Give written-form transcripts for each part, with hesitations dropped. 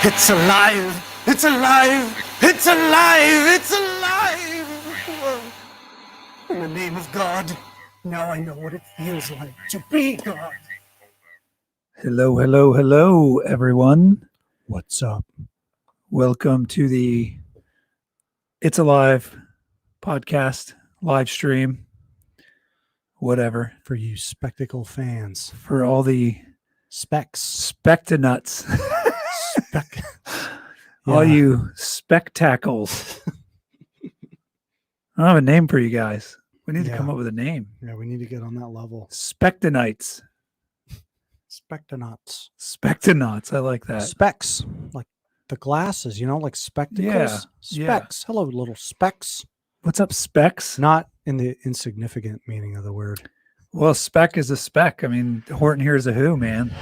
It's alive! It's alive! It's alive! It's alive! In the name of God, now I know what it feels like to be God. Hello, hello, hello, everyone. What's up? Welcome to the It's Alive podcast, live stream, whatever. For you spectacle fans. For all the spectanuts. All you spectacles. I don't have a name for you guys. We need to come up with a name. Yeah, we need to get on that level. Spectanites. Spectanauts. Spectanauts. I like that. Specs. Like the glasses, like spectacles. Yeah. Specs. Hello, little specs. What's up, specs? Not in the insignificant meaning of the word. Well, spec is a spec. I mean, Horton here's a who, man.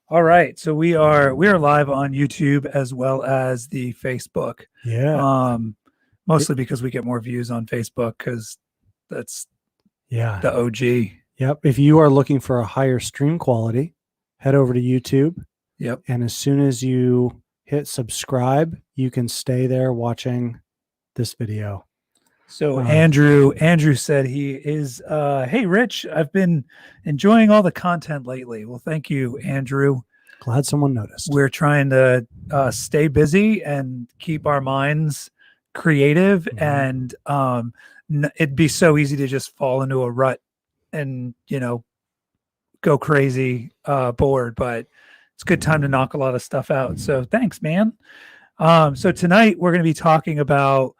All right. So we are live on YouTube as well as the Facebook. Yeah. Mostly because we get more views on Facebook because that's the OG. Yep. If you are looking for a higher stream quality, head over to YouTube. Yep. And as soon as you hit subscribe, you can stay there watching this video. So Andrew said he is, hey, Rich, I've been enjoying all the content lately. Well, thank you, Andrew. Glad someone noticed. We're trying to stay busy and keep our minds creative. And it'd be so easy to just fall into a rut and, go crazy, bored. But it's a good time to knock a lot of stuff out. So thanks, man. So tonight we're going to be talking about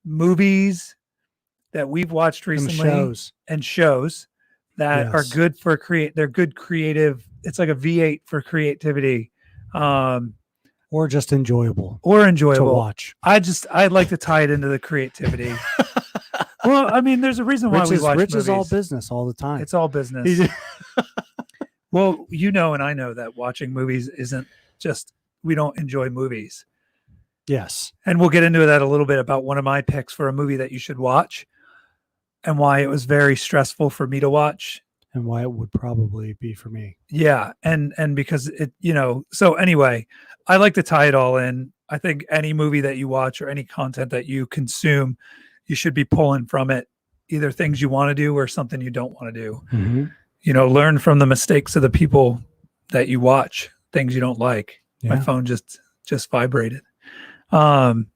movies that we've watched recently and shows that are good for they're good creative. It's like a V8 for creativity. Or just enjoyable to watch. I'd like to tie it into the creativity. Well, I mean, there's a reason why we watch Rich movies. Is all business all the time. It's all business. Well, and I know that watching movies isn't just, we don't enjoy movies. Yes. And we'll get into that a little bit about one of my picks for a movie that you should watch and why it was very stressful for me to watch. And why it would probably be for me. Yeah. And because it, so anyway, I like to tie it all in. I think any movie that you watch or any content that you consume, you should be pulling from it, either things you want to do or something you don't want to do. Mm-hmm. Learn from the mistakes of the people that you watch, things you don't like. Yeah. My phone just vibrated. So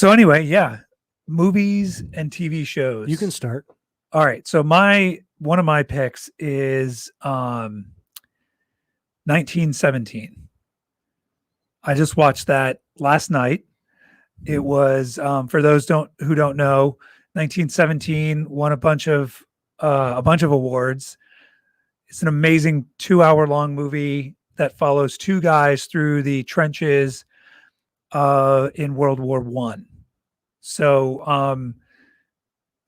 anyway, movies and TV shows. You can start. All right. So one of my picks is 1917. I just watched that last night. It was for those who don't know, 1917 won a bunch of awards. It's an amazing 2-hour-long movie that follows two guys through the trenches in World War I. So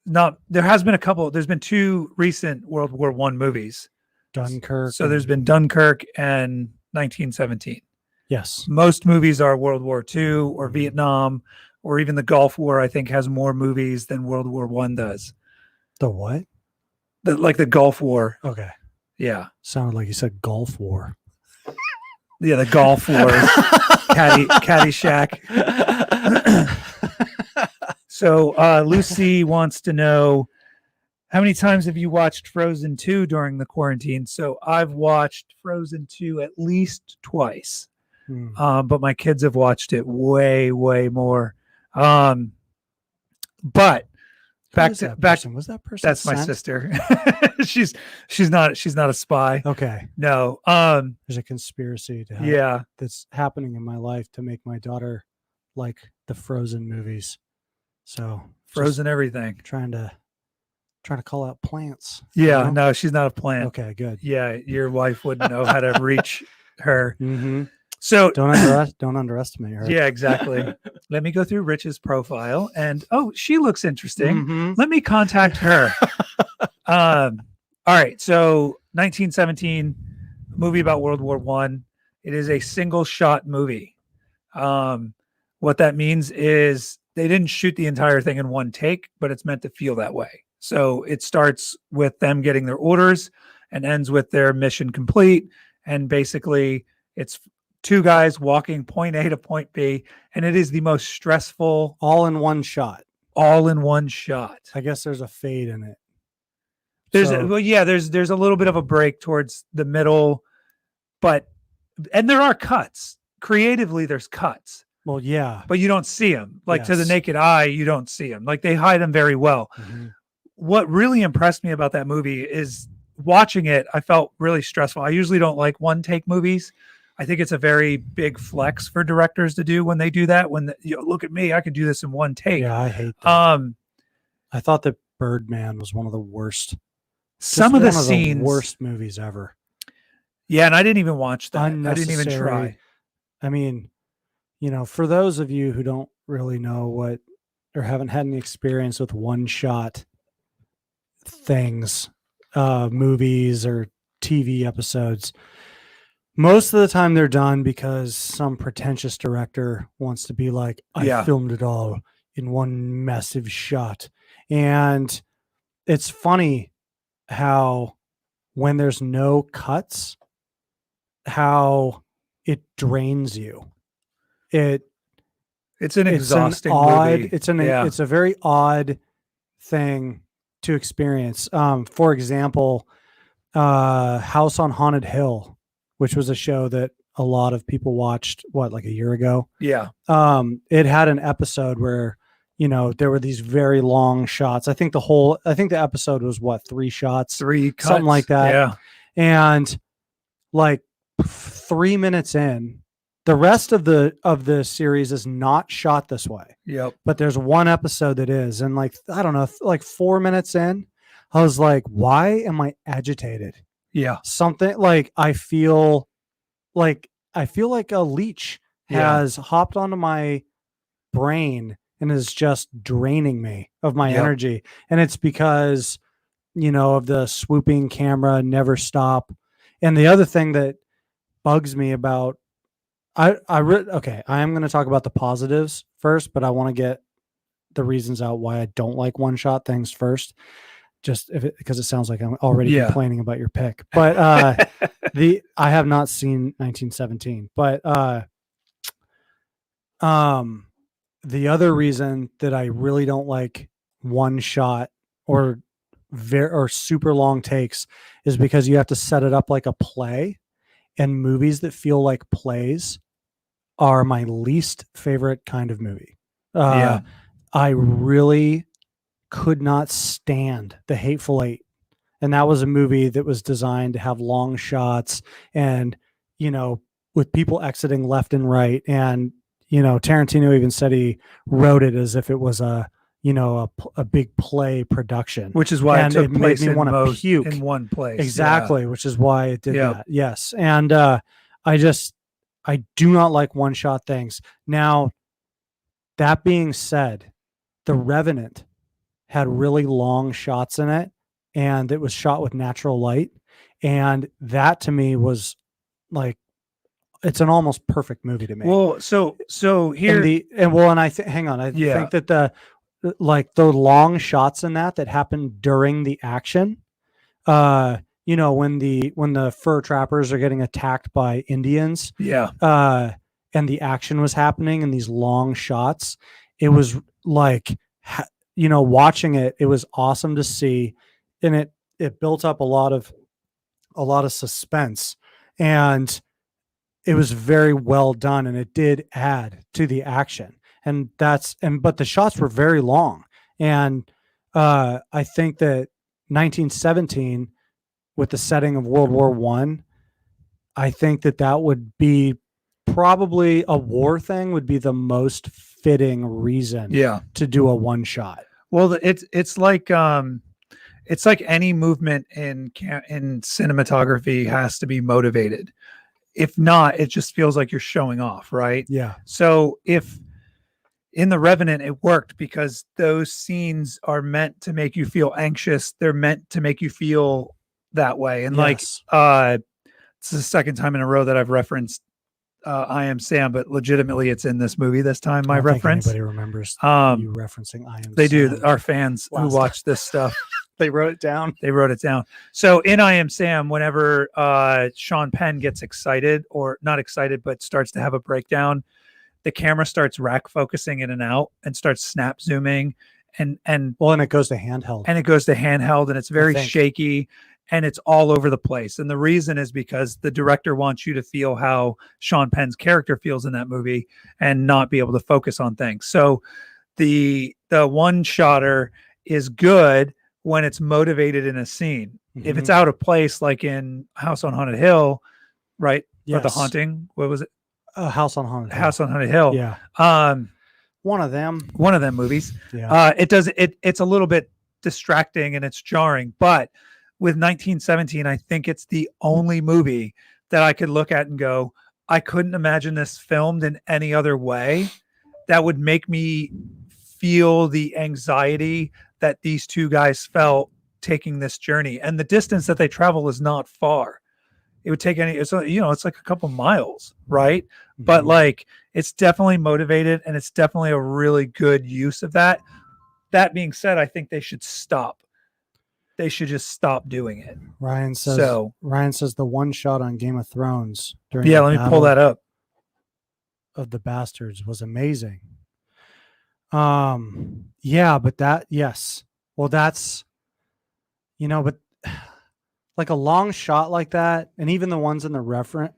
there's been two recent World War I movies. Dunkirk. So there's been Dunkirk and 1917. Yes. Most movies are World War II or Vietnam or even the Gulf War, I think, has more movies than World War I does. The what? The Gulf War. Okay. Yeah. Sounded like you said Gulf War. Yeah, the Gulf Wars. Caddyshack. So Lucy wants to know, how many times have you watched Frozen 2 during the quarantine? So I've watched Frozen 2 at least twice. But my kids have watched it way, way more. But was that person? That's my sister. she's not a spy. Okay. No. There's a conspiracy that's happening in my life to make my daughter like the Frozen movies. So Frozen everything. Trying to call out plants. Yeah, no, she's not a plant. Okay, good. Yeah, your wife wouldn't know how to reach her. Mm-hmm. So don't underestimate her. Yeah, exactly. Let me go through Rich's profile, and she looks interesting. Mm-hmm. Let me contact her. All right. So 1917, movie about World War I. It is a single shot movie. What that means is they didn't shoot the entire thing in one take, but it's meant to feel that way. So it starts with them getting their orders and ends with their mission complete. and basically it's two guys walking point A to point B, and it is the most stressful all in one shot. all in one shot. I guess there's a fade in it. There's So- there's a little bit of a break towards the middle, and there are cuts. Creatively, there's cuts, Well, yeah. but you don't see them. Like to the Yes. naked eye, you don't see them. Like they hide them very well. Mhm. What really impressed me about that movie is watching it. I felt really stressful. I usually don't like one take movies. I think it's a very big flex for directors to do when they do that. When look at me, I could do this in one take. Yeah, I hate that. I I thought that Birdman was one of the worst. some of the one scenes, worst movies ever. yeah, and I didn't even watch that. I didn't even Unnecessary. try. I mean, for those of you who don't really know what or haven't had any experience with one shot things, movies or TV episodes, most of the time they're done because some pretentious director wants to be like, I Yeah. filmed it all in one massive shot. And it's funny how when there's no cuts, how it drains you. It's an exhausting odd, movie. It's a very odd thing to experience. For example, House on Haunted Hill, which was a show that a lot of people watched, like a year ago. Yeah. It had an episode where, there were these very long shots. I think the episode was 3 shots, 3 cuts. something like that. Yeah. And like 3 minutes in, the rest of the series is not shot this way. Yep. But there's one episode that is, and I don't know, 4 minutes in, I was like, why am I agitated? Yeah. Something like I feel like a leech Yeah. has hopped onto my brain and is just draining me of my Yep. energy. And it's because, of the swooping camera, never stop. And the other thing that bugs me about, I am going to talk about the positives first, but I want to get the reasons out why I don't like one shot things first, just because it sounds like I'm already complaining about your pick. But I have not seen 1917, but the other reason that I really don't like one shot or super long takes is because you have to set it up like a play, and movies that feel like plays are my least favorite kind of movie. I really could not stand The Hateful Eight. And that was a movie that was designed to have long shots and, with people exiting left and right. And, Tarantino even said he wrote it as if it was a big play production. Which is why And it took made place me in, wanna puke. in one place. Exactly, which is why it did Yeah. that. Yes. And I do not like one shot things. Now, that being said, The Revenant had really long shots in it, and it was shot with natural light. And that to me was like, it's an almost perfect movie to me. Well, so here and I think that the long shots in that happened during the action, when the fur trappers are getting attacked by Indians, and the action was happening in these long shots, it was like, watching it was awesome to see, and it built up a lot of suspense, and it was very well done, and it did add to the action. But the shots were very long. And I think that 1917, with the setting of World War I think that would be probably a war thing would be the most fitting reason to do a one shot. Well, it's like any movement in cinematography has to be motivated. If not, it just feels like you're showing off, right? Yeah. So if in The Revenant it worked because those scenes are meant to make you feel anxious, they're meant to make you feel that way. And Yes. it's the second time in a row that I've referenced I Am Sam, but legitimately it's in this movie this time. My I don't think reference. anybody remembers you referencing I Am They Sam. do. Our fans who Last watch this stuff. They wrote it down. They wrote it down. So in I Am Sam, whenever Sean Penn gets excited, or not excited, but starts to have a breakdown, the camera starts rack focusing in and out and starts snap zooming. And it goes to handheld. And it's very shaky and it's all over the place. And the reason is because the director wants you to feel how Sean Penn's character feels in that movie and not be able to focus on things. So the one-shotter is good when it's motivated in a scene. Mm-hmm. If it's out of place, like in House on Haunted Hill, right? Yes. Or The Haunting, what was it? House on Haunted Hill. House on Haunted Hill. Yeah. One of them movies. Yeah. It's a little bit distracting and it's jarring, but with 1917, I think it's the only movie that I could look at and go, I couldn't imagine this filmed in any other way that would make me feel the anxiety that these two guys felt taking this journey. And the distance that they travel is not far. It would take it's like a couple miles, right? Mm-hmm. But like, it's definitely motivated and it's definitely a really good use of that. That being said, I think they should stop. They should just stop doing it. Ryan says the one shot on Game of Thrones during let me pull that up. Of the bastards was amazing. But that, yes. Well, that's, but like a long shot like that, and even the ones in the Revenant.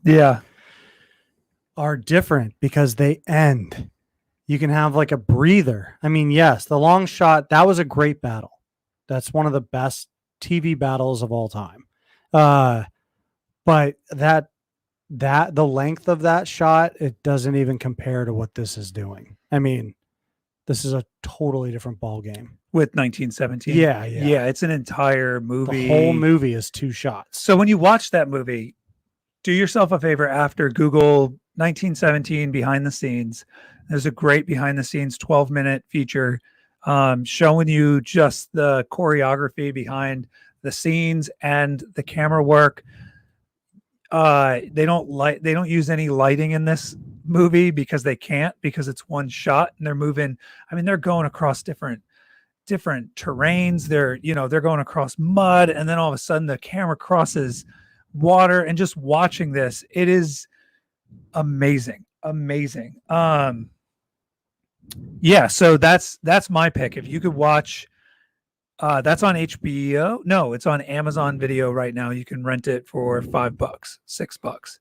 Yeah. Are different because they end. You can have like a breather. I mean, yes, the long shot, that was a great battle. That's one of the best TV battles of all time. But the length of that shot, it doesn't even compare to what this is doing. I mean, this is a totally different ball game. With 1917. Yeah. It's an entire movie. The whole movie is 2 shots. So when you watch that movie, do yourself a favor after Google 1917 behind the scenes. There's a great behind the scenes 12-minute feature showing you just the choreography behind the scenes and the camera work. They don't use any lighting in this movie because they can't, because it's one shot and they're moving. I mean, they're going across different terrains. They're going across mud, and then all of a sudden the camera crosses water, and just watching this, it is amazing. So that's my pick. If you could watch, that's on HBO. No, it's on Amazon Video right now. You can rent it for $5, $6.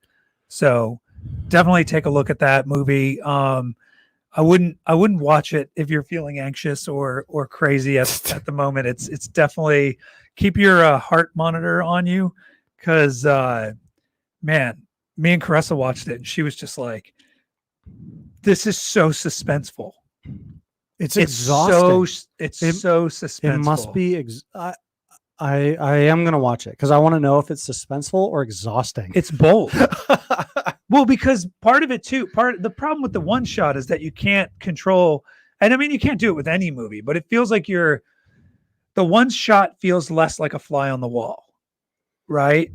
So definitely take a look at that movie. I wouldn't watch it if you're feeling anxious or crazy at the moment. It's definitely keep your heart monitor on you, because man, me and Caressa watched it and she was just like, this is so suspenseful. It's exhausting. It's so suspenseful. It must be. I am going to watch it because I want to know if it's suspenseful or exhausting. It's both. Well, because part of it too, the problem with the one shot is that you can't control, and I mean, you can't do it with any movie, but it feels like the one shot feels less like a fly on the wall, right?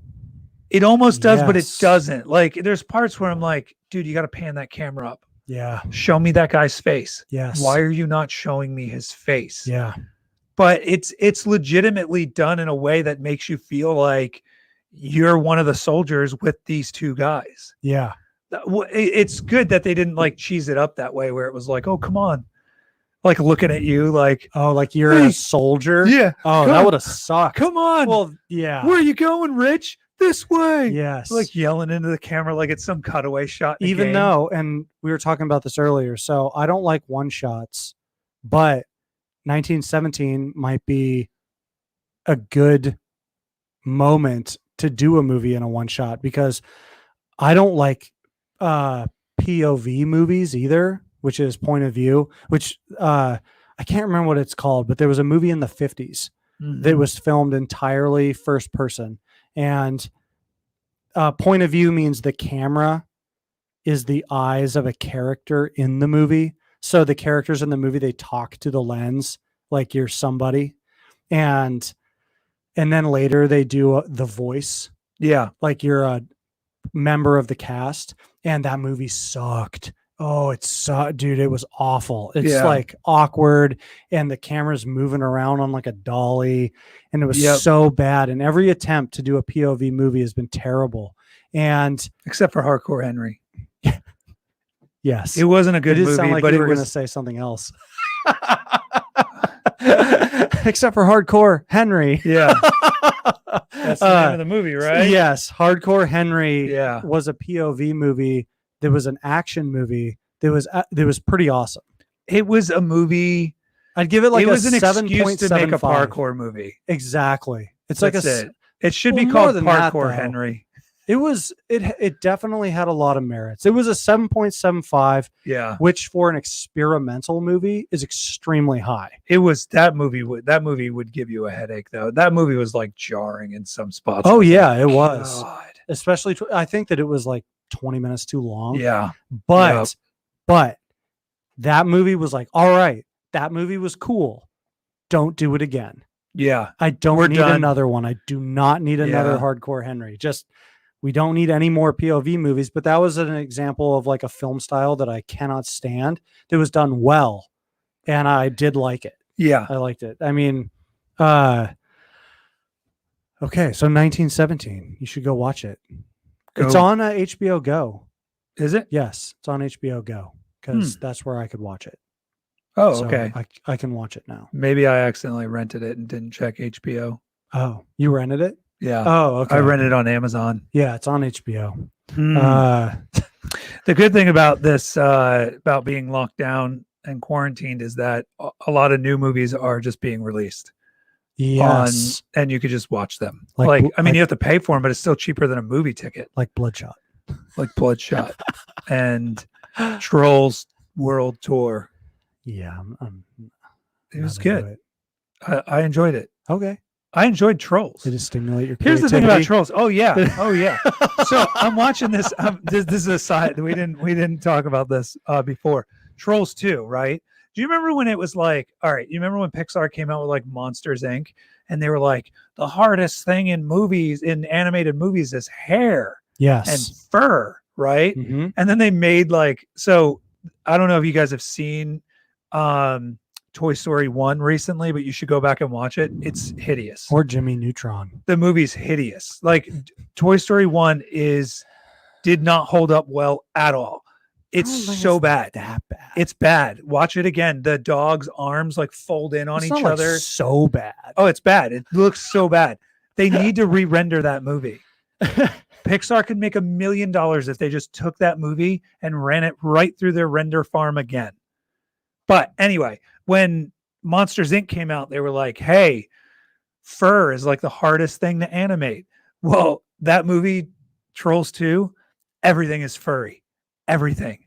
It almost does, yes. But it doesn't. Like, there's parts where I'm like, dude, you got to pan that camera up. Yeah. Show me that guy's face. Yes. Why are you not showing me his face? Yeah. But it's legitimately done in a way that makes you feel like you're one of the soldiers with these two guys. Yeah. It's good that they didn't like cheese it up that way, where it was like, oh, come on. Like looking at you like, oh, like you're a soldier. Yeah. Oh, that would have sucked. Come on. Well, yeah. Where are you going, Rich? This way. Yes. Like yelling into the camera like it's some cutaway shot. Even though, and we were talking about this earlier, so I don't like one shots, but 1917 might be a good moment to do a movie in a one shot, because I don't like POV movies either, which is point of view, which I can't remember what it's called, but there was a movie in the 50s that was filmed entirely first person. And point of view means the camera is the eyes of a character in the movie. So the characters in the movie, they talk to the lens like you're somebody. And then later they do the voice. Yeah. Like you're a member of the cast. And that movie sucked. Oh, it's so, dude, it was awful. It's Yeah. like awkward, and the camera's moving around on like a dolly, and it was Yep. so bad. And every attempt to do a POV movie has been terrible. And Except for Hardcore Henry. yes, It wasn't a good it did movie, sound like but you it were was going to say something else. Except for Hardcore Henry. Yeah. That's the name of the movie, right? Yes, Hardcore Henry Yeah. was a POV movie. There was an action movie. That was pretty awesome. It was a movie. I'd give it like it was an a excuse to make a 7.75. parkour movie. Exactly. It's That's like it. It should well, be more called than that, Parkour though. Henry. It definitely had a lot of merits. It was a 7.75, Yeah. which for an experimental movie is extremely high. It was that movie would give you a headache though. That movie was like jarring in some spots. Oh yeah, it was. God. Especially I think that it was like 20 minutes too long. Yeah. But that movie was like, all right, that movie was cool. Don't do it again. Yeah. I don't We're need done. another one. I do not need another Yeah. Hardcore Henry. We don't need any more POV movies, but that was an example of like a film style that I cannot stand that was done well. And I did like it. Yeah. I liked it. I mean, okay. So 1917, you should go watch it. It's on HBO Go. Is it? Yes. It's on HBO Go because that's where I could watch it. Oh, So okay. I can watch it now. Maybe I accidentally rented it and didn't check HBO. Oh, you rented it? Yeah. Oh, okay. I rented it on Amazon. Yeah, it's on HBO. The good thing about this, about being locked down and quarantined, is that a lot of new movies are just being released. Yes. And you could just watch them. Like, you have to pay for them, but it's still cheaper than a movie ticket. Like Bloodshot. Like Bloodshot and Trolls World Tour. Yeah. It was good. I enjoyed it. Okay. I enjoyed Trolls. Did it stimulate your Here's creativity? the thing about Trolls. Oh yeah. Oh yeah. So I'm watching this. This is a side. We didn't talk about this before. Trolls 2, right? Do you remember when it was like, all right, you remember when Pixar came out with like Monsters Inc. and they were like, the hardest thing in animated movies is hair Yes. and fur, right? Mm-hmm. And then they made so I don't know if you guys have seen Toy Story 1 recently, but you should go back and watch it. It's hideous. Or Jimmy Neutron. The movie's hideous. Like Toy Story 1 did not hold up well at all. It's so bad. That bad. It's bad. Watch it again. The dog's arms like fold in on It's each not, like, other. so bad. Oh, it's bad. It looks so bad. They need to re-render that movie. Pixar could make $1 million if they just took that movie and ran it right through their render farm again. But anyway, when Monsters Inc. came out, they were like, hey, fur is like the hardest thing to animate. Well, that movie, Trolls 2, everything is furry. Everything.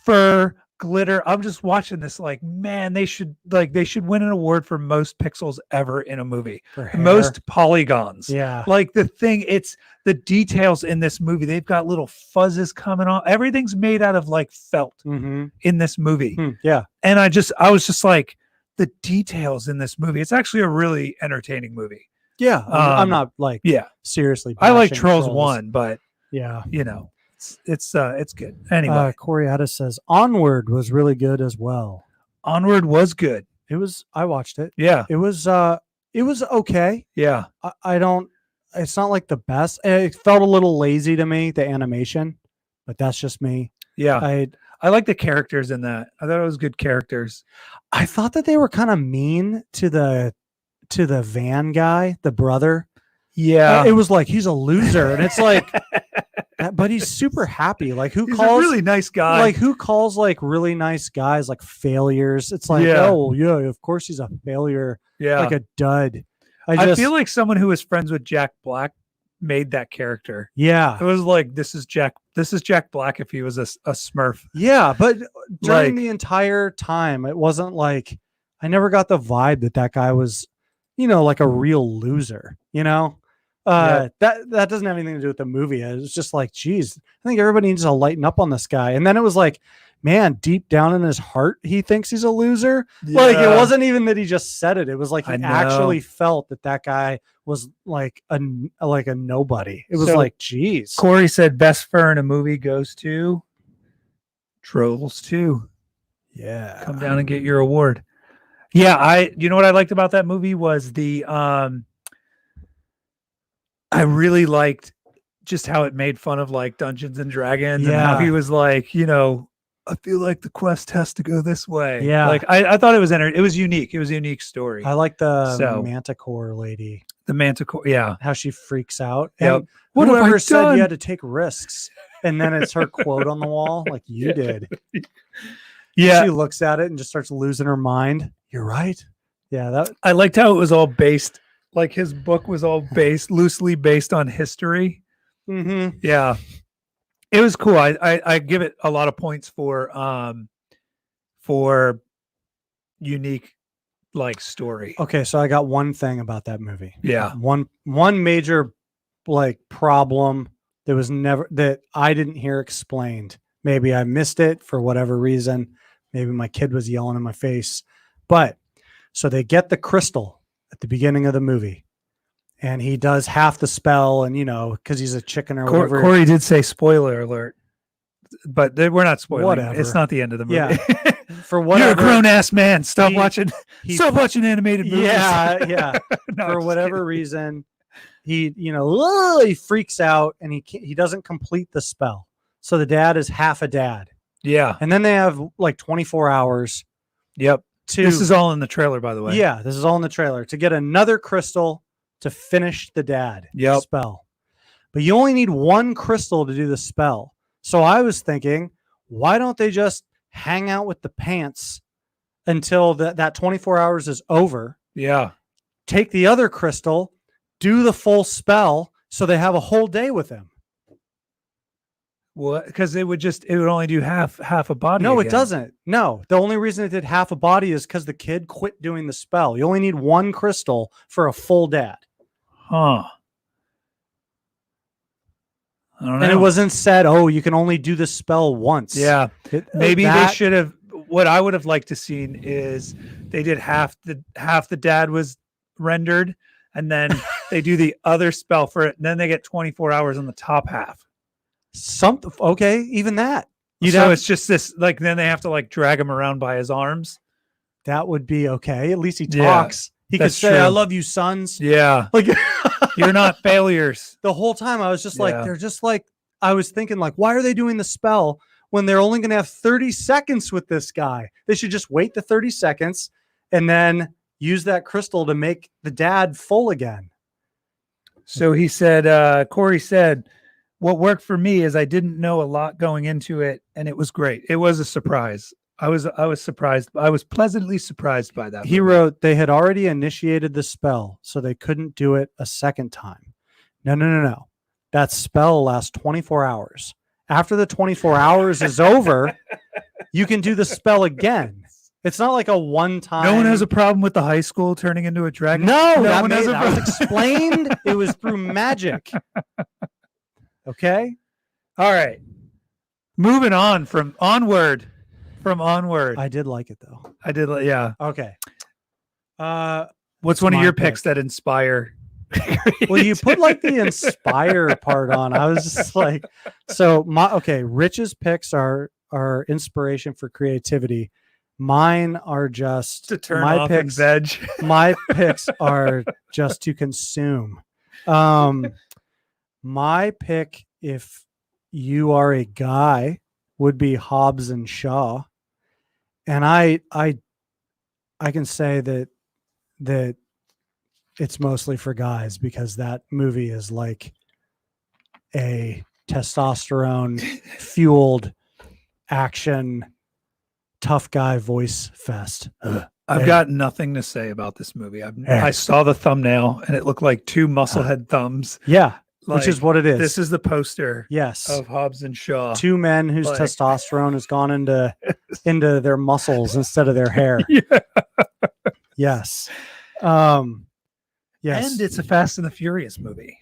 Fur, glitter. I'm just watching this like, man, they should win an award for most pixels ever in a movie. Most polygons. Yeah. Like it's the details in this movie. They've got little fuzzes coming off. Everything's made out of like felt in this movie. Yeah. And I was just like, the details in this movie. It's actually a really entertaining movie. Yeah. I'm not like seriously. I like bashing Trolls 1, but yeah, it's good. Anyway, Corey Addis says Onward was really good as well. Onward was good. I watched it. Yeah. It was okay. Yeah. It's not like the best. It felt a little lazy to me, the animation, but that's just me. Yeah. I like the characters in that. I thought it was good characters. I thought that they were kind of mean to the van guy, the brother. Yeah. It was like, he's a loser. And it's like, but he's super happy. Like he's a really nice guy. Like who calls like really nice guys like failures? It's like, oh yeah, of course he's a failure. Yeah. Like a dud. I feel like someone who was friends with Jack Black made that character. Yeah. It was like, this is Jack Black if he was a Smurf. Yeah. But during the entire time, it wasn't like, I never got the vibe that guy was, like a real loser, that doesn't have anything to do with the movie. It was just like, geez, I think everybody needs to lighten up on this guy. And then it was like, man, deep down in his heart, he thinks he's a loser. Yeah. Like it wasn't even that he just said it. It was like he actually felt that guy was like a nobody. It was like, geez. Corey said best fur in a movie goes to Trolls 2. Yeah. Come down and get your award. Yeah, you know what I liked about that movie was I really liked just how it made fun of like Dungeons and Dragons and how he was like, I feel like the quest has to go this way. Yeah. Like I thought it was it was unique. It was a unique story. I like the Manticore lady. The Manticore, yeah. How she freaks out. Yep. And whoever said you had to take risks, and then it's her quote on the wall, like you did. Yeah. She looks at it and just starts losing her mind. You're right. Yeah. I liked how it was all based, like his book was all loosely based on history. Mm-hmm. Yeah. It was cool. I give it a lot of points for unique like story. Okay, so I got one thing about that movie. Yeah. One major like problem that I didn't hear explained. Maybe I missed it for whatever reason. Maybe my kid was yelling in my face. But so they get the crystal at the beginning of the movie. And he does half the spell, and because he's a chicken or whatever. Corey did say spoiler alert, but we're not spoiling. Whatever. It's not the end of the movie. Yeah. For whatever. You're a grown ass man. Stop watching animated movies. Yeah. No, for whatever reason, he he freaks out and he doesn't complete the spell. So the dad is half a dad. Yeah. And then they have like 24 hours. Yep. This is all in the trailer, by the way. Yeah, this is all in the trailer to get another crystal to finish the dad spell. But you only need one crystal to do the spell. So I was thinking, why don't they just hang out with the pants until that 24 hours is over? Yeah. Take the other crystal, do the full spell, so they have a whole day with him. Well, because it would only do half a body. No, again. It doesn't. No, the only reason it did half a body is because the kid quit doing the spell. You only need one crystal for a full dad. Huh. I don't know. And it wasn't said, you can only do the spell once. Yeah. Maybe they should have. What I would have liked to seen is they did half the dad was rendered, and then they do the other spell for it, and then they get 24 hours on the top half. Okay, even that. It's just this, like, then they have to like drag him around by his arms. That would be okay. At least he talks. He could say, I love you, sons. Yeah. Like you're not failures. The whole time I was just like, they're just like, I was thinking like, why are they doing the spell when they're only going to have 30 seconds with this guy? They should just wait the 30 seconds and then use that crystal to make the dad full again. So he said, Corey said, what worked for me is I didn't know a lot going into it, and it was great. It was a surprise. I was surprised. I was pleasantly surprised by that. He wrote they had already initiated the spell, so they couldn't do it a second time. No. That spell lasts 24 hours. After the 24 hours is over, you can do the spell again. It's not like a one-time. No one has a problem with the high school turning into a dragon. No, that was explained. It was through magic. Okay. All right. Moving on from Onward. I did like it though. I did. Yeah. Okay. What's one of your picks that inspire? Well, you put like the inspire part on. I was just like, Rich's picks are inspiration for creativity. Mine are just to turn off and veg. My picks are just to consume. My pick, if you are a guy, would be Hobbes and Shaw. And I can say that it's mostly for guys because that movie is like a testosterone fueled action tough guy voice fest. I've got nothing to say about this movie. I saw the thumbnail and it looked like two musclehead thumbs. Yeah. Like, which is what it is. This is the poster. Yes. Of Hobbes and Shaw. Two men whose testosterone has gone into their muscles instead of their hair. Yeah. Yes. Yes. And it's a Fast and the Furious movie.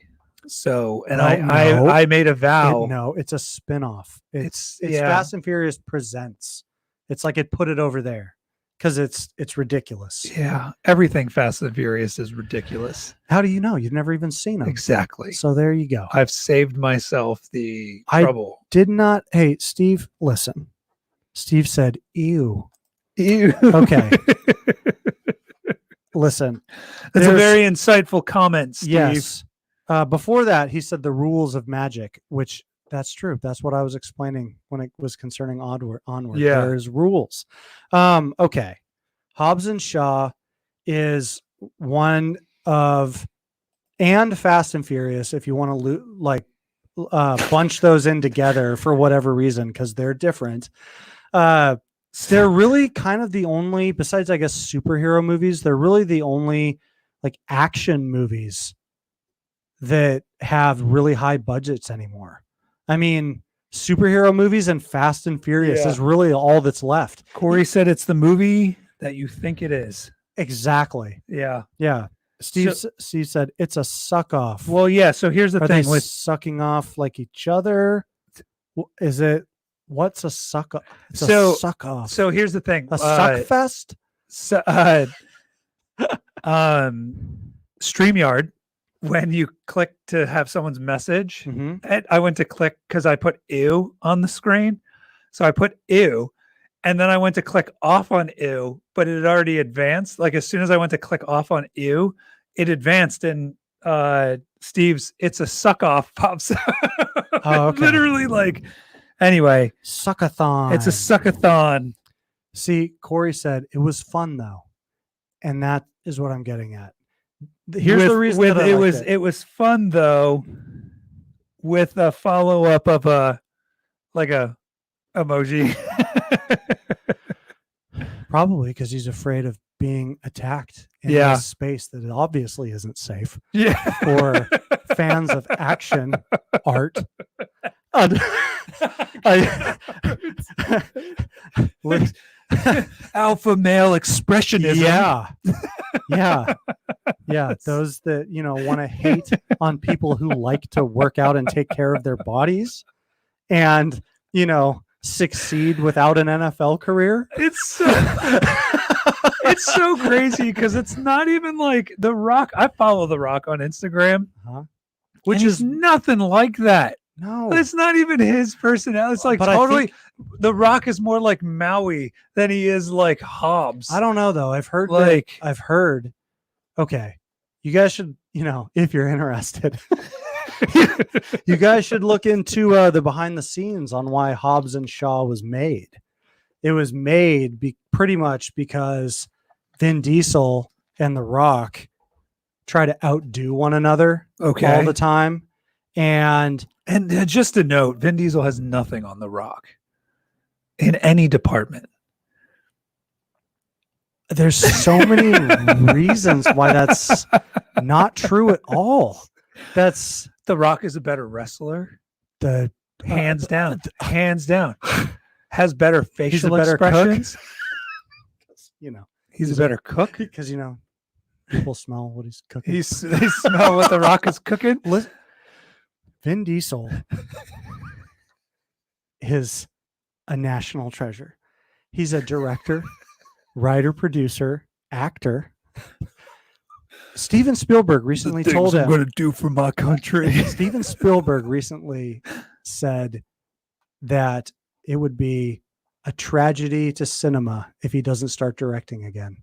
So, and I made a vow. No, it's a spinoff. It's Fast and Furious Presents. It's like it put it over there because it's ridiculous. Yeah. Everything Fast and Furious is ridiculous. How do you know? You've never even seen them. Exactly. So there you go. I've saved myself the trouble. Did not. Hey, Steve, listen. Steve said, ew. Ew. Okay. Listen. That's a very insightful comment, Steve. Yes. Before that, he said the rules of magic, which that's true. That's what I was explaining when it was concerning onward. Yeah. There's rules. Okay. Hobbes and Shaw is one of, and Fast and Furious, if you want to bunch those in together for whatever reason, because they're different. They're really kind of the only, besides I guess superhero movies, they're really the only like action movies that have really high budgets anymore. I mean, superhero movies and Fast and Furious is really all that's left. Corey said it's the movie that you think it is. Exactly. Yeah. Yeah. Steve said it's a suck off. Well, yeah. So here's the thing with sucking off like each other. Is it, what's a suck off? So a suck off. So here's the thing. A suck fest? So, StreamYard, when you click to have someone's message, I went to click because I put ew on the screen. So I put ew, and then I went to click off on ew, but it had already advanced. Like as soon as I went to click off on ew, it advanced, and Steve's "It's a Suck Off" pops up. Oh, okay. Literally, like, anyway, suckathon. It's a suckathon. See, Corey said it was fun though, and that is what I'm getting at. Here's the reason that it was fun though, with a follow up of a emoji. Probably because he's afraid of being attacked in this space that it obviously isn't safe. Yeah. For fans of action art. Alpha male expressionism. Yeah. Those that, want to hate on people who like to work out and take care of their bodies and, succeed without an NFL career. It's so crazy because it's not even like The Rock. I follow The Rock on Instagram, which is nothing like that. No, it's not even his personality. It's like totally. The Rock is more like Maui than he is like Hobbes. I don't know though. I've heard. Okay, you guys should, if you're interested, you guys should look into the behind the scenes on why Hobbes and Shaw was made. It was made pretty much because Vin Diesel and The Rock try to outdo one another all the time. And just a note, Vin Diesel has nothing on The Rock in any department. There's so many reasons why that's not true at all. The Rock is a better wrestler. Hands down. Has better facial expressions. He's a better cook because people smell what he's cooking. They smell what The Rock is cooking. Listen, Vin Diesel is a national treasure. He's a director, writer, producer, actor. Steven Spielberg recently told him, "I'm going to do for my country." Steven Spielberg recently said that it would be a tragedy to cinema if he doesn't start directing again.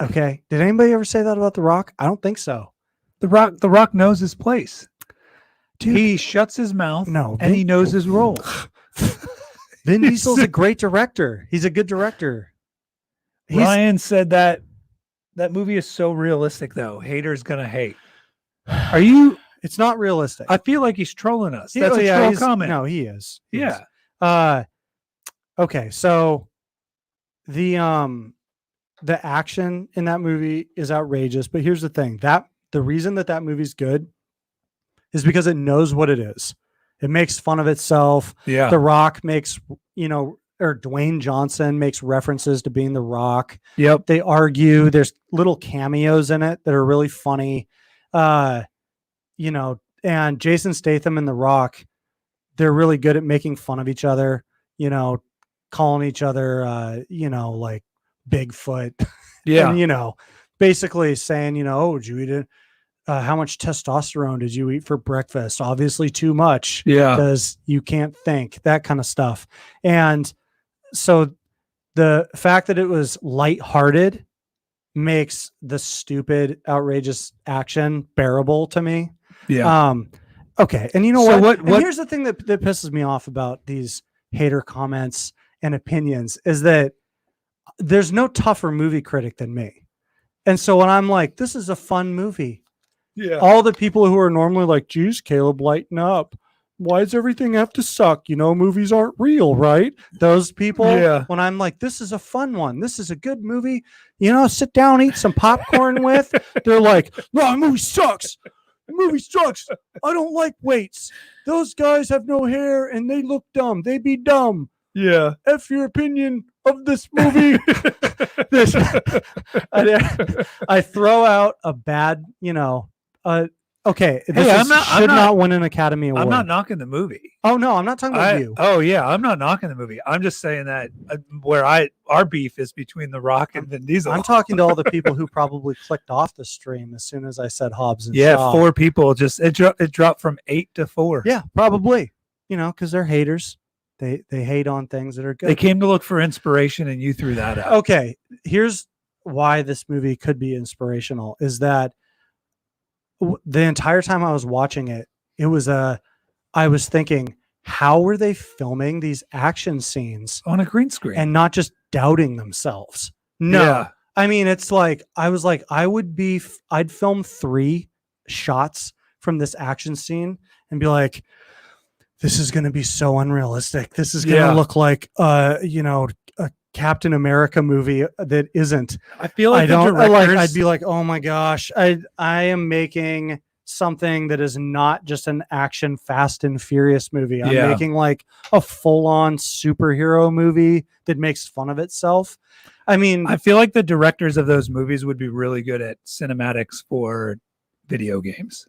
Okay, did anybody ever say that about The Rock? I don't think so. The Rock knows his place. Dude, he shuts his mouth and he knows his role. Vin Diesel's a great director. He's a good director. Ryan said that movie is so realistic, though. Haters gonna hate. Are you? It's not realistic. I feel like he's trolling us. That's a troll comment. No, he is. He is. Okay, so the action in that movie is outrageous, but here's the thing. The reason that movie's good is because it knows what it is. It makes fun of itself. Yeah. The Rock makes, or Dwayne Johnson makes references to being The Rock. Yep. They argue. There's little cameos in it that are really funny. And Jason Statham and The Rock, they're really good at making fun of each other, calling each other, like Bigfoot. Yeah. And, basically saying, oh, did you eat it? How much testosterone did you eat for breakfast? Obviously too much. Yeah. Because you can't think, that kind of stuff. And so the fact that it was lighthearted makes the stupid, outrageous action bearable to me. Yeah. Okay. And you know So what? what- And here's the thing that pisses me off about these hater comments and opinions is that there's no tougher movie critic than me. And so when I'm like, this is a fun movie, Yeah. all the people who are normally like, geez, Caleb, lighten up. Why does everything have to suck? You know, movies aren't real, right? Those people, Yeah. when I'm like, this is a fun one. This is a good movie. You know, sit down, eat some popcorn with. They're like, no, the movie sucks. The movie sucks. I don't like weights. Those guys have no hair and they look dumb. They be dumb. Yeah. F your opinion of this movie. This, I throw out a bad, you know, okay, this should not win an Academy Award. I'm not knocking the movie. Oh no, I'm not talking about you. Oh yeah, I'm not knocking the movie. I'm just saying that our beef is between The Rock and Vin Diesel. I'm talking to all the people who probably clicked off the stream as soon as I said Hobbes and yeah, Shaw. 4 people just it dropped from 8 to 4. Yeah, probably. You know, because they're haters. They hate on things that are good. They came to look for inspiration, and you threw that out. Okay, here's why this movie could be inspirational: is that the entire time I was watching it, I was thinking, how were they filming these action scenes On a green screen. and not just doubting themselves? No, Yeah. I mean, it's like, I was like, I'd film 3 shots from this action scene and be like, this is going to be so unrealistic. This is going to look like, you know, a Captain America movie that isn't. I feel like I'd be like, oh my gosh, I am making something that is not just an action Fast and Furious movie. I'm making like a full-on superhero movie that makes fun of itself. I mean, I feel like the directors of those movies would be really good at cinematics for video games.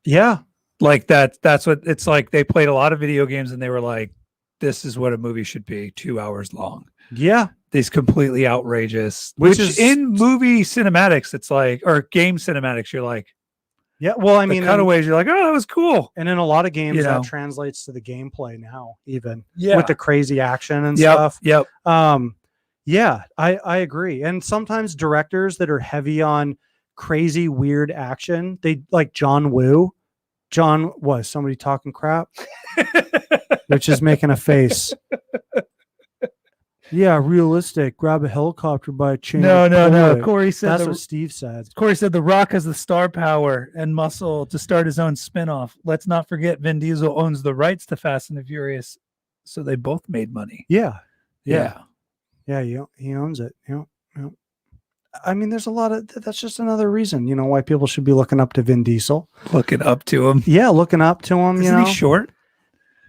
Yeah. Like that's what it's like. They played a lot of video games and they were like, this is what a movie should be, 2 hours long. Yeah. These completely outrageous, which is in movie cinematics. It's like, or game cinematics. You're like, yeah. Well, I mean, cutaways, you're like, oh, that was cool. And in a lot of games, you know, that translates to the gameplay now, even yeah, with the crazy action and stuff. Yep. Yeah, I agree. And sometimes directors that are heavy on crazy, weird action, they like John Woo. John was somebody talking crap. Which is making a face. Yeah, realistic. Grab a helicopter by a chain. No. Corey said that's what Steve said. Corey said The Rock has the star power and muscle to start his own spinoff. Let's not forget Vin Diesel owns the rights to Fast and the Furious, so they both made money. Yeah. He owns it. I mean, there's a lot of that's just another reason, you know, why people should be looking up to Vin Diesel. Looking up to him. Yeah, looking up to him. Isn't he short?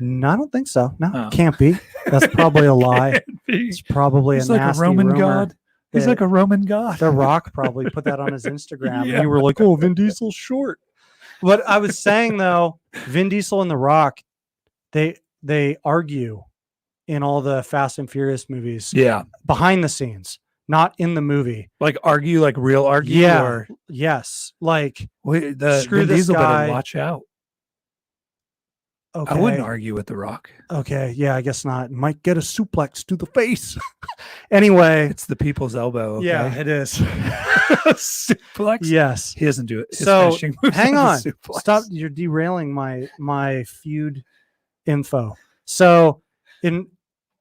No, I don't think so. No, can't be. That's probably a lie. It's probably He's a like nasty a Roman rumor. god. He's like a Roman god. The Rock probably put that on his Instagram. And you were like, oh, Vin Diesel's short. What I was saying though, Vin Diesel and The Rock, they argue in all the Fast and Furious movies. Yeah. Behind the scenes, not in the movie. Like argue, like real argue? Yeah. Or... Yes. Like, screw Vin Diesel better watch out. Okay. I wouldn't argue with The Rock. Okay. Yeah, I guess not. Might get a suplex to the face. Anyway. It's the people's elbow. Okay? Yeah, it is. Suplex? Yes. He doesn't do it. So hang on. Stop. You're derailing my feud info. So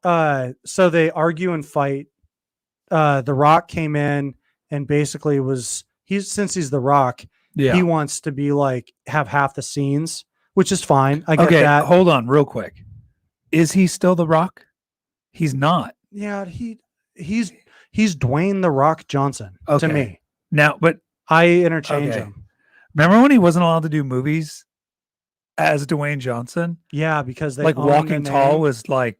so they argue and fight. The Rock came in and basically since he's The Rock, he wants to be like have half the scenes, which is fine. I get that. Hold on real quick. Is he still The Rock? He's not. Yeah, he's Dwayne The Rock Johnson to me. Now, but I interchange him. Remember when he wasn't allowed to do movies as Dwayne Johnson? Yeah, because they like Walking Tall was like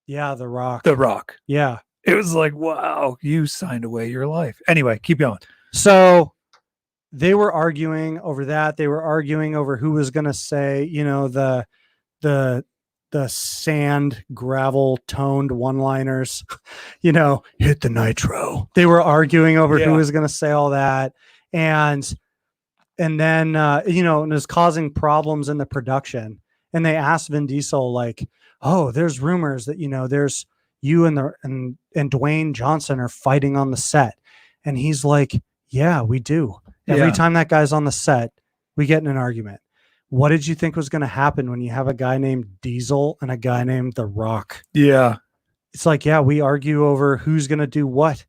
The Rock. The Rock. Yeah. It was like, wow, you signed away your life. Anyway, keep going. So they were arguing over that. They were arguing over who was going to say, you know, the sand gravel toned one-liners, you know, hit the nitro. They were arguing over who was going to say all that. And then, you know, it was causing problems in the production. and they asked Vin Diesel like, "Oh, there's rumors that there's you and Dwayne Johnson are fighting on the set," and he's like, "Yeah, we do. Every time that guy's on the set, we get in an argument." What did you think was going to happen when you have a guy named Diesel and a guy named The Rock? Yeah. It's like, yeah, we argue over who's going to do what.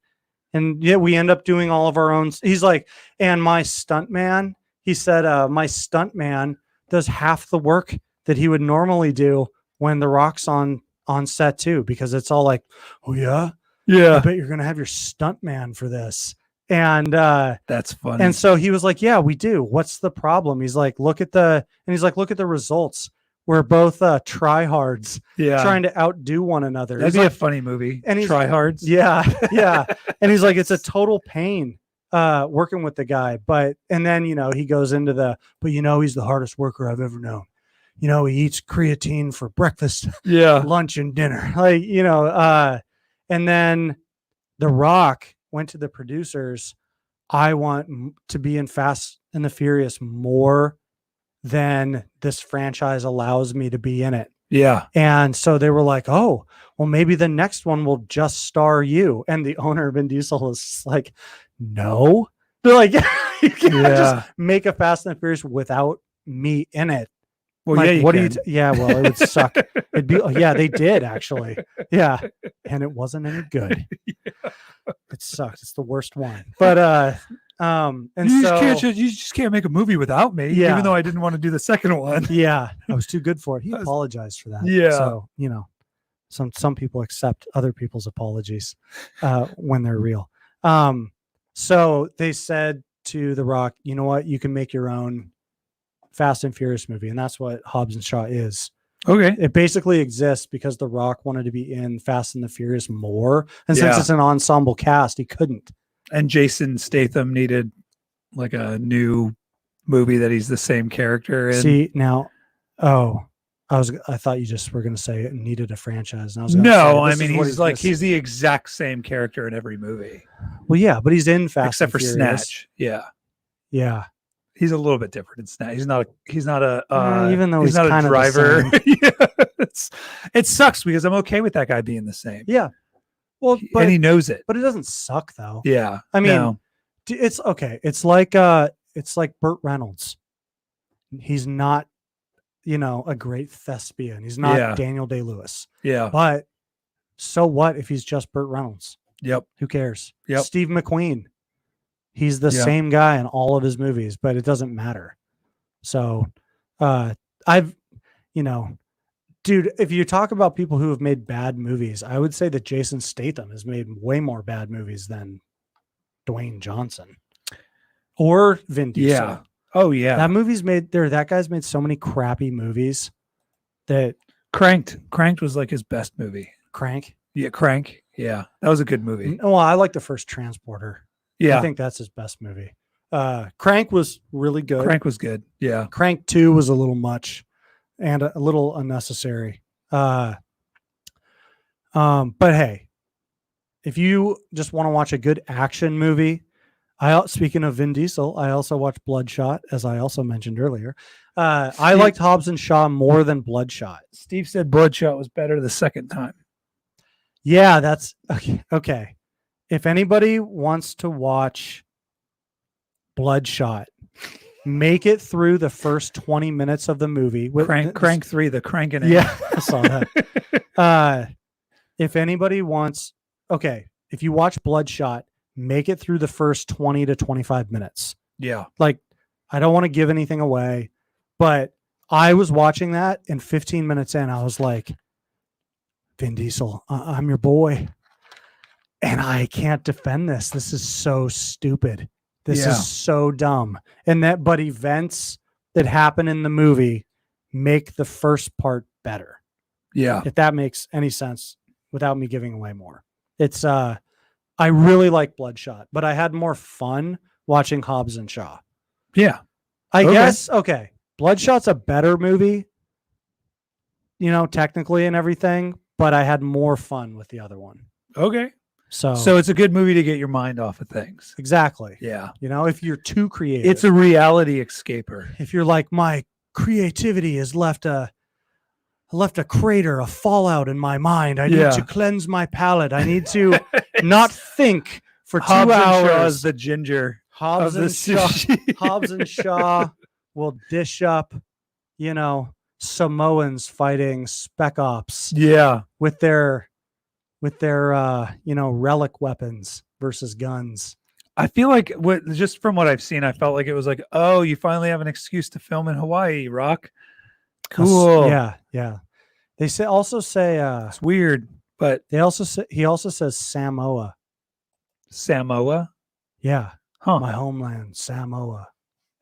And yeah, we end up doing all of our own. He's like, and my stuntman, he said, my stuntman does half the work that he would normally do when The Rock's on set too, because it's all like, oh yeah, I bet you're going to have your stuntman for this. And that's funny. And so he was like, yeah, we do. What's the problem? He's like, look at the results. We're both tryhards trying to outdo one another. That'd be a funny movie. And Tryhards. Yeah. Yeah. And he's like, it's a total pain working with the guy. And then, he goes into but he's the hardest worker I've ever known. He eats creatine for breakfast, lunch and dinner. And then The Rock went to the producers. I want to be in Fast and the Furious more than this franchise allows me to be in it. Yeah. And so they were like, oh, well, maybe the next one will just star you. And the owner of Vin Diesel is like, no. They're like, you can't just make a Fast and the Furious without me in it. Well, like, what do you? Well, it would suck. It'd be. Yeah, they did actually. Yeah, and it wasn't any good. It sucked. It's the worst one. But and you just can't make a movie without me. Yeah. Even though I didn't want to do the second one. Yeah, I was too good for it. He apologized for that. Yeah. So some people accept other people's apologies when they're real. So they said to The Rock, you know what? You can make your own Fast and Furious movie, and that's what Hobbs and Shaw is. Okay. It basically exists because The Rock wanted to be in Fast and the Furious more, and since it's an ensemble cast, he couldn't. And Jason Statham needed like a new movie that he's the same character in. See now, I thought you just were going to say it needed a franchise. And I was he's the exact same character in every movie. Well, yeah, but he's in Fast except for Furious. Snatch. Yeah. Yeah. He's a little bit different in Snatch. He's not a even though he's not kind a of driver. It sucks because I'm okay with that guy being the same. Yeah. Well, and he knows it. But it doesn't suck though. Yeah. I mean, it's okay. It's like Burt Reynolds. He's not, a great thespian. He's not Daniel Day-Lewis. Yeah. But so what if he's just Burt Reynolds? Yep. Who cares? Yep. Steve McQueen. He's the same guy in all of his movies, but it doesn't matter. So dude, if you talk about people who have made bad movies, I would say that Jason Statham has made way more bad movies than Dwayne Johnson or Vin Diesel. Yeah. Oh yeah. That guy's made so many crappy movies that Cranked was like his best movie. Crank? Yeah, Crank. Yeah. That was a good movie. Well, I like the first Transporter. Yeah. I think that's his best movie. Crank was really good. Crank was good. Yeah. Crank 2 was a little much and a little unnecessary. But hey, if you just want to watch a good action movie, speaking of Vin Diesel, I also watched Bloodshot, as I also mentioned earlier. I liked Hobbs and Shaw more than Bloodshot. Steve said Bloodshot was better the second time. Yeah, that's okay. If anybody wants to watch Bloodshot, make it through the first 20 minutes of the movie. Crank 3, the cranking. Yeah, I saw that. If anybody wants, if you watch Bloodshot, make it through the first 20 to 25 minutes. Yeah. Like, I don't want to give anything away, but I was watching that, and 15 minutes in, I was like, Vin Diesel, I'm your boy. And I can't defend this. This is so stupid. This is so dumb. But events that happen in the movie make the first part better. Yeah. If that makes any sense without me giving away more. It's I really like Bloodshot, but I had more fun watching Hobbs and Shaw. Yeah. I guess Bloodshot's a better movie, technically and everything, but I had more fun with the other one. Okay. So it's a good movie to get your mind off of things. Exactly. Yeah. If you're too creative. It's a reality escaper. If you're like, my creativity has left a left a crater, a fallout in my mind. I need to cleanse my palate. I need to not think for 2 Hobbes hours. And Shaw is the ginger. Hobbes and Shaw. Hobbes and Shaw will dish up, Samoans fighting spec ops. Yeah. With their relic weapons versus guns. I feel like just from what I've seen, I felt like it was like, oh, you finally have an excuse to film in Hawaii, Rock. Cool. Yeah. They also say it's weird, but he also says Samoa. Samoa? Yeah. Huh. My homeland, Samoa.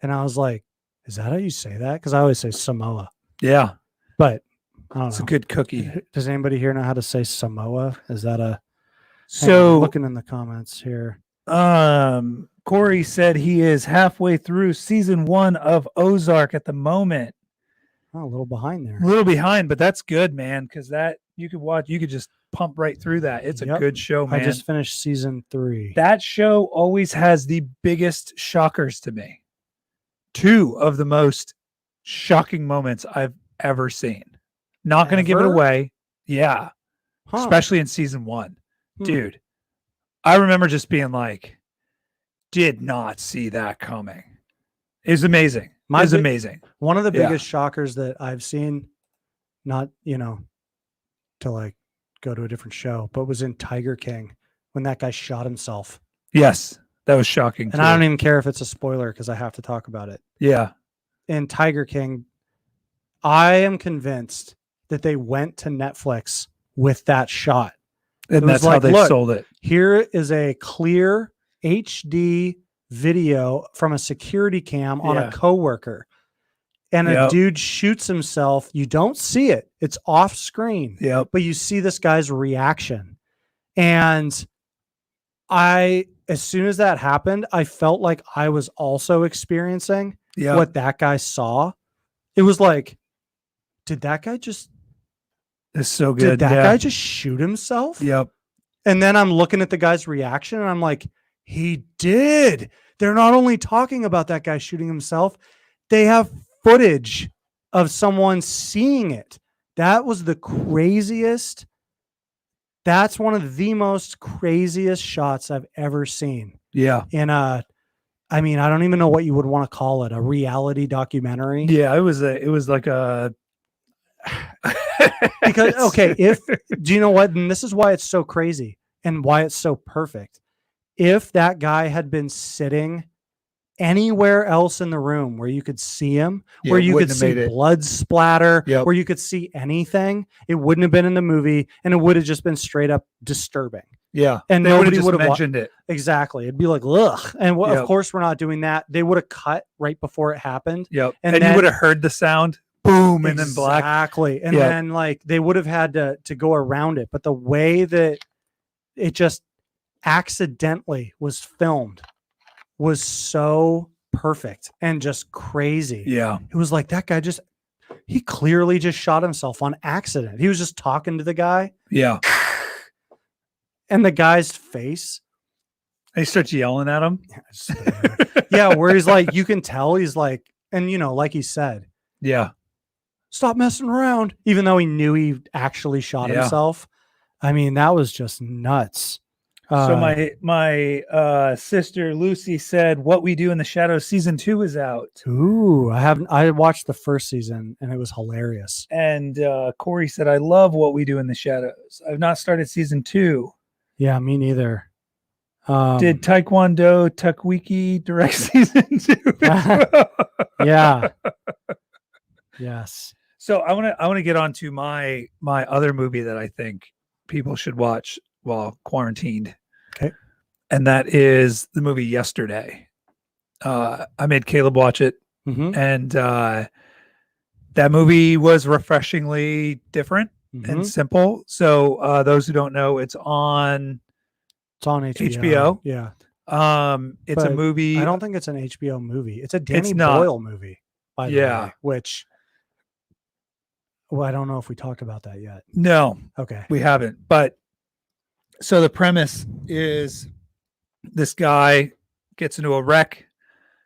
And I was like, is that how you say that? Because I always say Samoa. Yeah. But I don't know. It's a good cookie. Does anybody here know how to say Samoa? Is that a so looking in the comments here? Corey said he is halfway through season 1 of Ozark at the moment. Oh, a little behind there. A little behind, but that's good, man, because that you could just pump right through that. It's a good show, man. I just finished season 3. That show always has the biggest shockers to me. 2 of the most shocking moments I've ever seen. Not going to give it away. Yeah. Huh. Especially in season 1. Dude, I remember just being like, did not see that coming. It was amazing. It was amazing. One of the biggest shockers that I've seen, not, to like go to a different show, but was in Tiger King when that guy shot himself. Yes, that was shocking. And I don't even care if it's a spoiler because I have to talk about it. Yeah. In Tiger King, I am convinced that they went to Netflix with that shot. And that's like, how they sold it. Here is a clear HD video from a security cam on a coworker. And a dude shoots himself. You don't see it. It's off screen. Yep. But you see this guy's reaction. And as soon as that happened, I felt like I was also experiencing what that guy saw. It was like, did that guy just... It's so good. Did that guy just shoot himself? Yep. And then I'm looking at the guy's reaction and I'm like, he did. They're not only talking about that guy shooting himself, they have footage of someone seeing it. That was the craziest. That's one of the most craziest shots I've ever seen. Yeah. In I don't even know what you would want to call it, a reality documentary. Yeah, it was like a because do you know what? And this is why it's so crazy and why it's so perfect. If that guy had been sitting anywhere else in the room where you could see him, where you could see blood splatter, where you could see anything, it wouldn't have been in the movie and it would have just been straight up disturbing. Yeah. And nobody would have mentioned it. Exactly. It'd be like, ugh. And of course we're not doing that. They would have cut right before it happened. Yep. And then, you would have heard the sound. Boom. And then black. Exactly. And then like they would have had to go around it. But the way that it just accidentally was filmed was so perfect and just crazy. Yeah. It was like that guy he clearly just shot himself on accident. He was just talking to the guy. Yeah. And the guy's face. And he starts yelling at him. Yeah, where he's like, you can tell he's like, and like he said. Yeah. Stop messing around. Even though he knew he actually shot himself. I mean, that was just nuts. So my sister Lucy said What We Do in the Shadows season 2 is out. Ooh, I watched the first season and it was hilarious. And Corey said, I love What We Do in the Shadows. I've not started season 2. Yeah, me neither. Did Taekwondo Takwiki direct season 2? Yeah. Yes. So I want to get on to my other movie that I think people should watch while quarantined. Okay. And that is the movie Yesterday. I made Caleb watch it. Mm-hmm. And that movie was refreshingly different and simple. So those who don't know, it's on HBO. Yeah. It's a movie. I don't think it's an HBO movie. It's a Danny Boyle movie, by the way, which I don't know if we talked about that yet. No. Okay. We haven't. But so the premise is this guy gets into a wreck.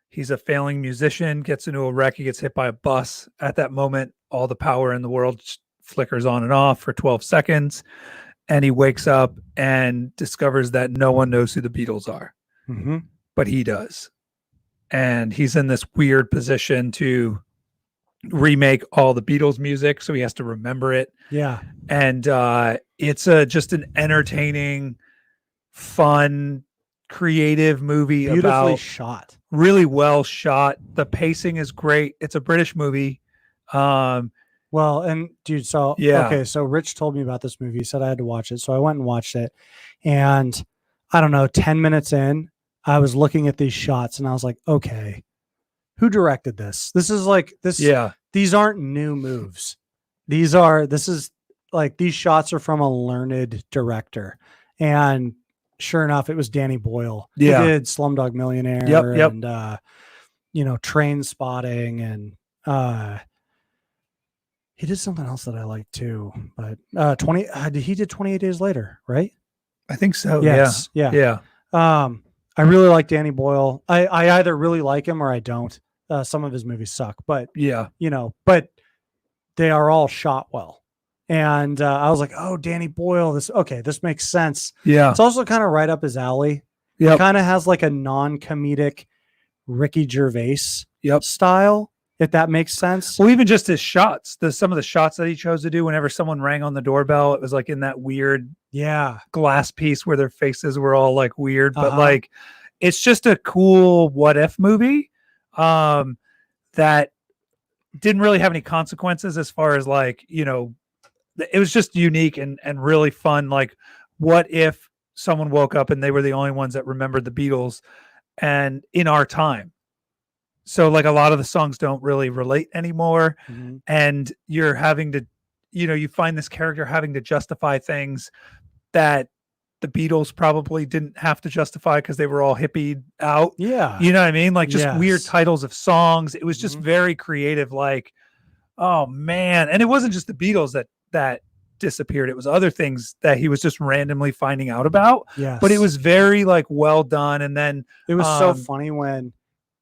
He's a failing musician, gets into a wreck. He gets hit by a bus. At that moment, all the power in the world flickers on and off for 12 seconds. And he wakes up and discovers that no one knows who the Beatles are, but he does. And he's in this weird position to remake all the Beatles music, so he has to remember it. Yeah. And it's just an entertaining, fun, creative movie. Beautifully shot. Really well shot. The pacing is great. It's a British movie. Well, and dude, so yeah. Okay, so Rich told me about this movie. He said I had to watch it, so I went and watched it. And I don't know, 10 minutes in, I was looking at these shots and I was like, okay, who directed this? This is like this. Yeah. These aren't new moves. These shots are from a learned director. And sure enough, it was Danny Boyle. Yeah. He did Slumdog Millionaire and Train Spotting, and he did something else that I like too. But he did 28 Days Later, right? I think so. Yes. Yeah. I really like Danny Boyle. I either really like him or I don't. Some of his movies suck, but but they are all shot well. And I was like, oh, Danny Boyle, this makes sense. Yeah. It's also kind of right up his alley. Yeah. It kind of has like a non-comedic Ricky Gervais style, if that makes sense. Well, even just his shots, some of the shots that he chose to do whenever someone rang on the doorbell, it was like in that weird glass piece where their faces were all like weird, but like it's just a cool what if movie that didn't really have any consequences as far as like, it was just unique and really fun. Like, what if someone woke up and they were the only ones that remembered the Beatles and in our time? So like a lot of the songs don't really relate anymore. And you're having to, you find this character having to justify things that the Beatles probably didn't have to justify because they were all hippied out. Yeah. You know what I mean? Like just weird titles of songs. It was just very creative. Like, oh man. And it wasn't just the Beatles that disappeared. It was other things that he was just randomly finding out about. Yes. But it was very like well done. And then it was so funny when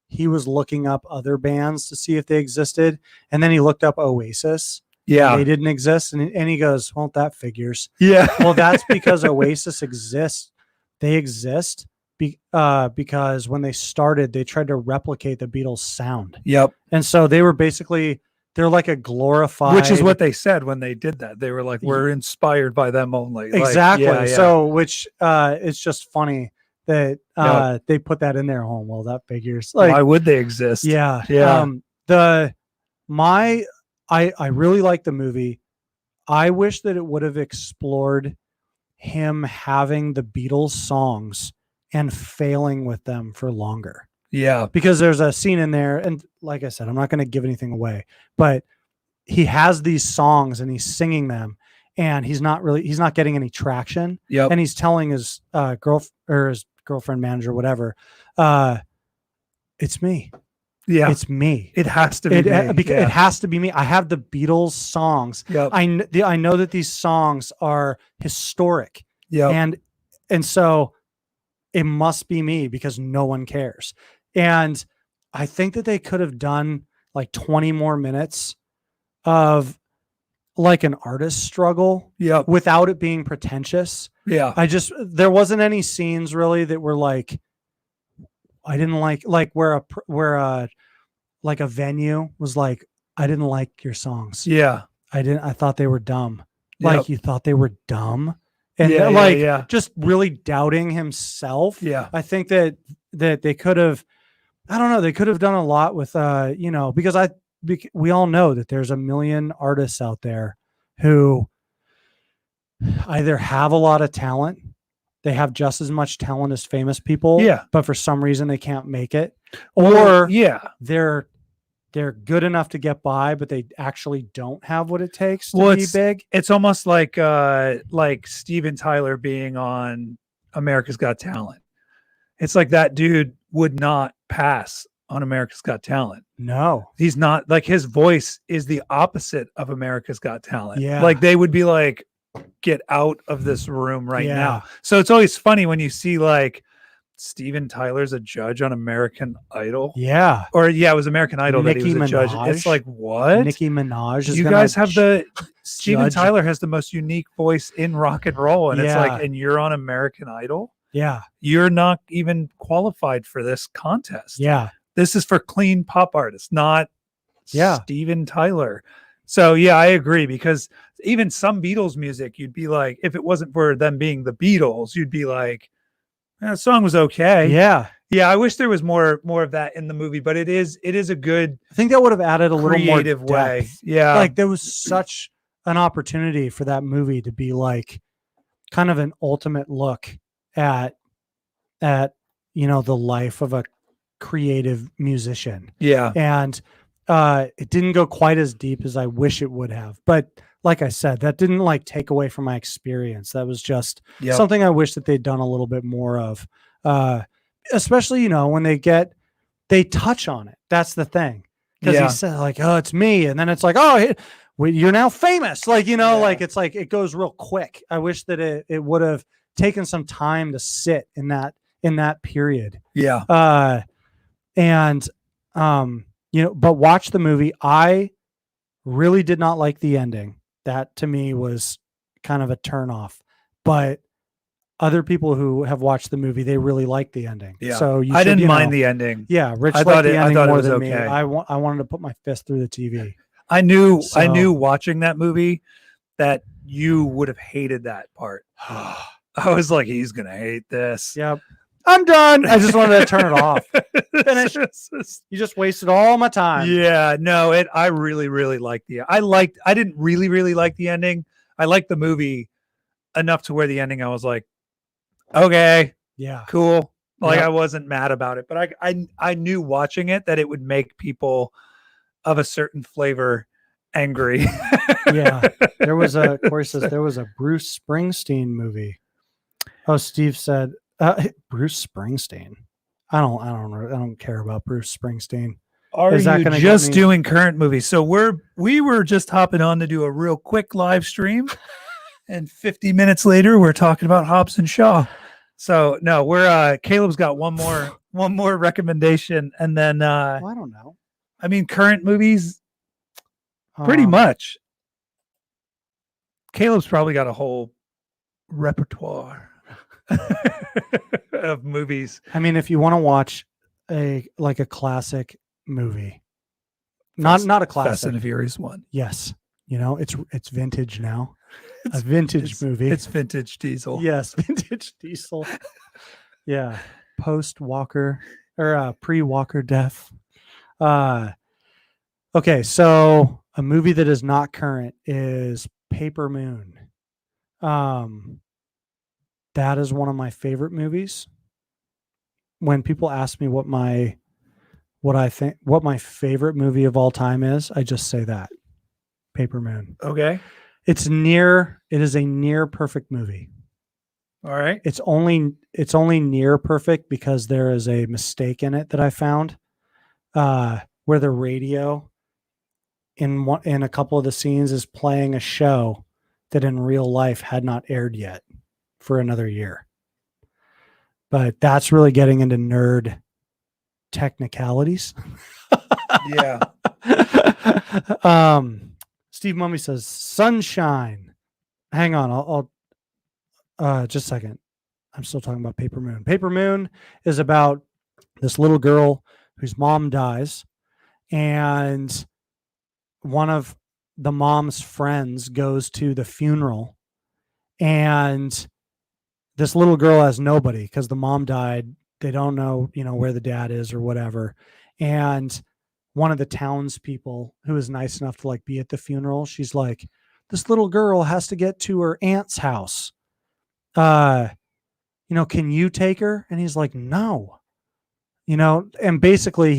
he was looking up other bands to see if they existed. And then he looked up Oasis. Yeah. They didn't exist. And he goes, well, that figures. Yeah. Well, that's because Oasis exists. They exist because when they started, they tried to replicate the Beatles sound. Yep. And so they were they're like a glorified. Which is what they said when they did that. They were like, we're inspired by them only. Exactly. Like, yeah. So, which it's just funny that they put that in there. Home. Well, that figures. Like, why would they exist? Yeah. Yeah. I really like the movie. I wish that it would have explored him having the Beatles songs and failing with them for longer. Yeah. Because there's a scene in there, and like I said, I'm not going to give anything away, but he has these songs and he's singing them and he's not getting any traction. Yep. And he's telling his girlfriend, manager, whatever, it's me. Yeah, it's me. It has to be me. Because it has to be me. I have the Beatles songs. Yep. I know that these songs are historic. Yeah, and so it must be me because no one cares. And I think that they could have done like 20 more minutes of like an artist struggle. Yeah, without it being pretentious. Yeah, there wasn't any scenes really that were like. I didn't like where a venue was like, I didn't like your songs. Yeah. I thought they were dumb. Yep. Like you thought they were dumb. And just really doubting himself. Yeah. I think that they could have, I don't know, they could have done a lot with, because we all know that there's a million artists out there who either have a lot of talent. They have just as much talent as famous people, but for some reason they can't make it. Or they're good enough to get by, but they actually don't have what it takes to be big. It's almost like Steven Tyler being on America's Got Talent. It's like that dude would not pass on America's Got Talent. No, he's not. Like his voice is the opposite of America's Got Talent. Yeah, like they would be like, get out of this room right now. So it's always funny when you see like Steven Tyler's a judge on American Idol? Yeah. Or it was American Idol that he was a judge. It's like, what? Nicki Minaj is you guys have Steven Tyler has the most unique voice in rock and roll, and it's like, and you're on American Idol? Yeah. You're not even qualified for this contest. Yeah. This is for clean pop artists, not Steven Tyler. So yeah, I agree, because even some Beatles music, you'd be like, if it wasn't for them being the Beatles, you'd be like, the song was okay. Yeah. Yeah, I wish there was more of that in the movie, but it is a good, I think that would have added a little more creative way. depth. Yeah. Like there was such an opportunity for that movie to be like kind of an ultimate look at the life of a creative musician. Yeah. And it didn't go quite as deep as I wish it would have. But like I said, that didn't like take away from my experience. That was just something I wish that they'd done a little bit more of. Especially, when they touch on it. That's the thing. Because he said like, oh, it's me. And then it's like, oh, you're now famous. Like, like it's like, it goes real quick. I wish that it would have taken some time to sit in that period. Yeah. But watch the movie. I really did not like the ending. That to me was kind of a turnoff. But other people who have watched the movie, they really liked the ending. Yeah. So I didn't mind the ending. Yeah, Rich I liked the ending thought it more was than okay. me. I wanted to put my fist through the TV. I knew watching that movie that you would have hated that part. I was like, he's gonna hate this. Yep. I'm done. I just wanted to turn it off. Finish. You just wasted all my time. Yeah, no, I really, really liked I didn't really, really like the ending. I liked the movie enough to where the ending I was like, okay, yeah, cool. Like I wasn't mad about it, but I knew watching it that it would make people of a certain flavor angry. Yeah. There was a Bruce Springsteen movie. Oh, Steve said Bruce Springsteen. I don't care about Bruce Springsteen. Are you just doing current movies? So we were just hopping on to do a real quick live stream, and 50 minutes later we're talking about Hobbes and Shaw. So no, we're Caleb's got one more recommendation, and then well, I don't know. I mean, current movies, pretty much. Caleb's probably got a whole repertoire of movies. I mean, if you want to watch a classic movie, not a classic, Fast and the Furious one. Yes, it's vintage now. A vintage movie. It's vintage Diesel. Yes, vintage Diesel. Yeah, post Walker or pre Walker death. Okay, so a movie that is not current is Paper Moon. That is one of my favorite movies. When people ask me what my favorite movie of all time is, I just say that. Paper Moon. Okay. It is a near perfect movie. All right. It's only near perfect because there is a mistake in it that I found, where the radio in a couple of the scenes is playing a show that in real life had not aired yet for another year. But that's really getting into nerd technicalities. Yeah. Steve Mummy says Sunshine. Hang on, I'll just a second. I'm still talking about Paper Moon. Paper Moon is about this little girl whose mom dies, and one of the mom's friends goes to the funeral, and this little girl has nobody because the mom died. They don't know, where the dad is or whatever. And one of the townspeople who is nice enough to be at the funeral, she's like, this little girl has to get to her aunt's house. Can you take her? And he's like, no, and basically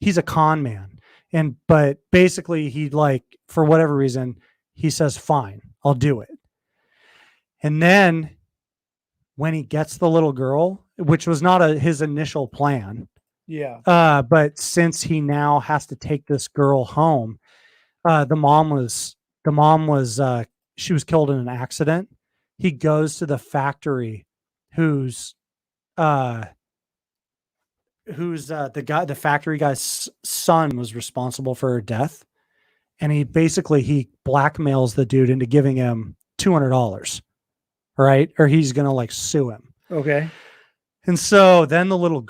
he's a con man. But basically he for whatever reason, he says, fine, I'll do it. And then when he gets the little girl, which was not his initial plan. Yeah. But since he now has to take this girl home, the mom was she was killed in an accident. He goes to the factory whose who's the factory guy's son was responsible for her death. And he blackmails the dude into giving him $200, right? Or he's going to like sue him. Okay. And so then while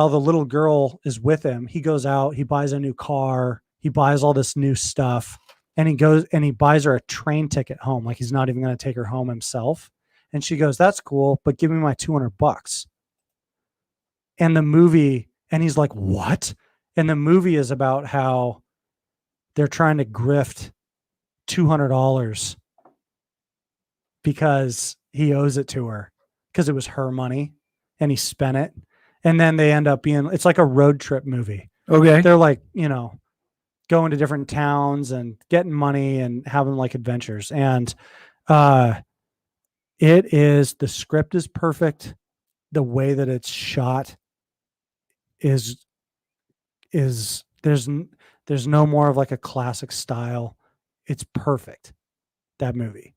the little girl is with him, he goes out, he buys a new car, he buys all this new stuff, and he goes and he buys her a train ticket home. Like he's not even going to take her home himself. And she goes, "That's cool, but give me my $200." And he's like, "What?" And the movie is about how they're trying to grift $200 because he owes it to her because it was her money and he spent it. And then they end up it's like a road trip movie. Okay. They're like, going to different towns and getting money and having like adventures. And the script is perfect. The way that it's shot is there's no more of like a classic style. It's perfect, that movie.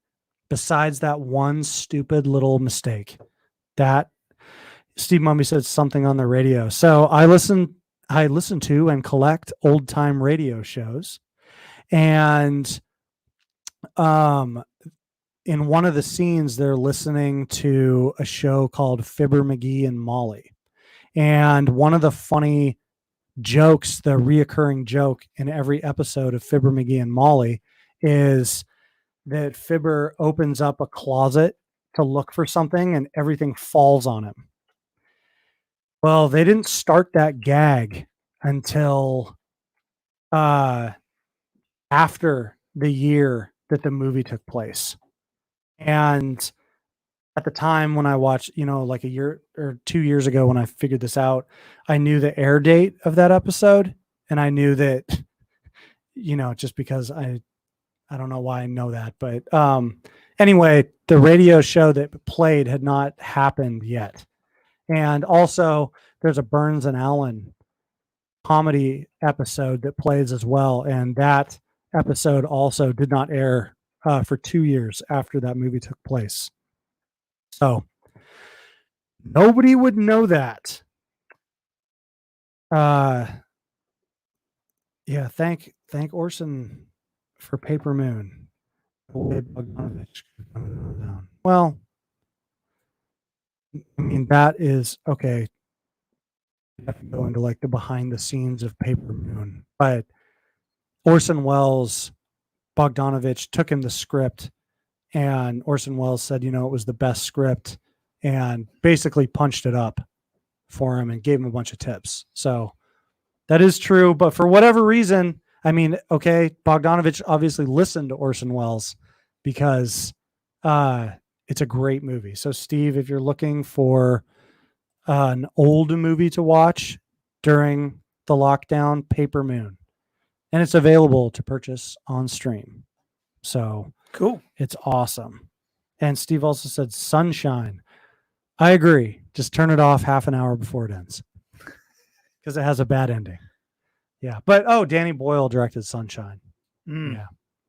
Besides that one stupid little mistake that Steve Mumby said something on the radio. So I listen to and collect old time radio shows. And in one of the scenes, they're listening to a show called Fibber, McGee and Molly. And one of the funny jokes, the reoccurring joke in every episode of Fibber, McGee and Molly is that Fibber opens up a closet to look for something and everything falls on him. Well, they didn't start that gag until after the year that the movie took place. And at the time when I watched, like a year or 2 years ago when I figured this out, I knew the air date of that episode. And I knew that, just because I don't know why I know that. But anyway, the radio show that played had not happened yet. And also there's a Burns and Allen comedy episode that plays as well. And that episode also did not air for 2 years after that movie took place. So nobody would know that. Yeah, thank Orson for Paper Moon. Well, I mean, that is okay. I have to go into like the behind the scenes of Paper Moon, but Orson Welles, Bogdanovich took him the script, and Orson Welles said, it was the best script, and basically punched it up for him and gave him a bunch of tips. So that is true. But for whatever reason, I mean, okay, Bogdanovich obviously listened to Orson Welles because it's a great movie. So Steve, if you're looking for an old movie to watch during the lockdown, Paper Moon, and it's available to purchase on stream. So cool. It's awesome. And Steve also said Sunshine. I agree. Just turn it off half an hour before it ends because it has a bad ending. Yeah. But, Danny Boyle directed Sunshine. Yeah.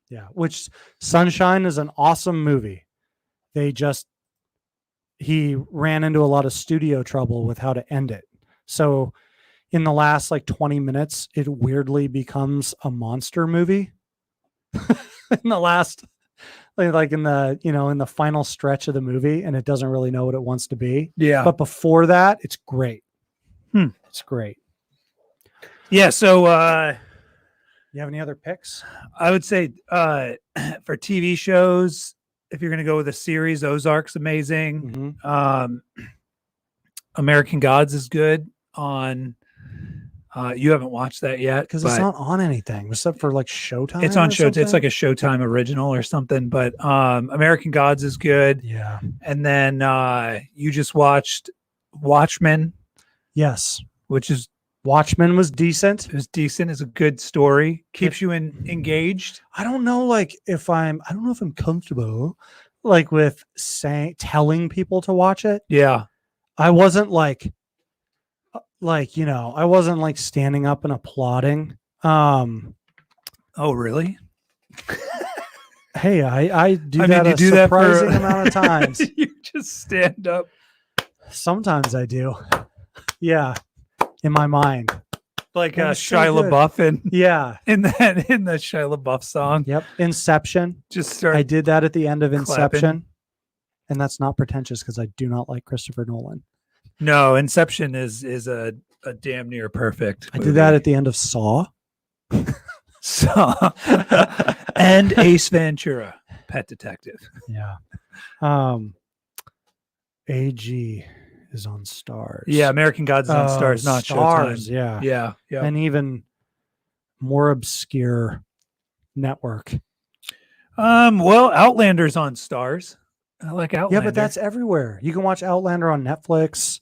Yeah. Which Sunshine is an awesome movie. He ran into a lot of studio trouble with how to end it. So in the last 20 minutes, it weirdly becomes a monster movie. In the last, in the final stretch of the movie, and it doesn't really know what it wants to be. Yeah. But before that, it's great. It's great. Yeah. So, you have any other picks? I would say for TV shows, if you're going to go with a series, Ozark's amazing. Mm-hmm. American Gods is good on. You haven't watched that yet because it's not on anything except for Showtime. It's on Showtime. It's like a Showtime original or something. But American Gods is good. Yeah. And then you just watched Watchmen. Yes. Watchmen was decent. It was decent. It's a good story. Keeps you engaged. I don't know if I'm comfortable with telling people to watch it. Yeah. I wasn't I wasn't standing up and applauding. Oh, really? Hey, I do I that mean, a surprising amount of times. You just stand up. Sometimes I do. Yeah, in my mind. Like That was so Shia good. LaBeouf Yeah. in the Shia LaBeouf song. Yep. Inception. Just start I did that at the end of Inception. clapping. And that's not pretentious because I do not like Christopher Nolan. No, Inception is a damn near perfect I movie. did that at the end of Saw. Saw and Ace Ventura, Pet Detective. Yeah. AG is on Stars. Yeah, American Gods is on Stars, not Stars, Showtime. Yeah. Yeah. And even more obscure network. Well, Outlander's on Stars. I like Outlander. Yeah, but that's everywhere. You can watch Outlander on Netflix.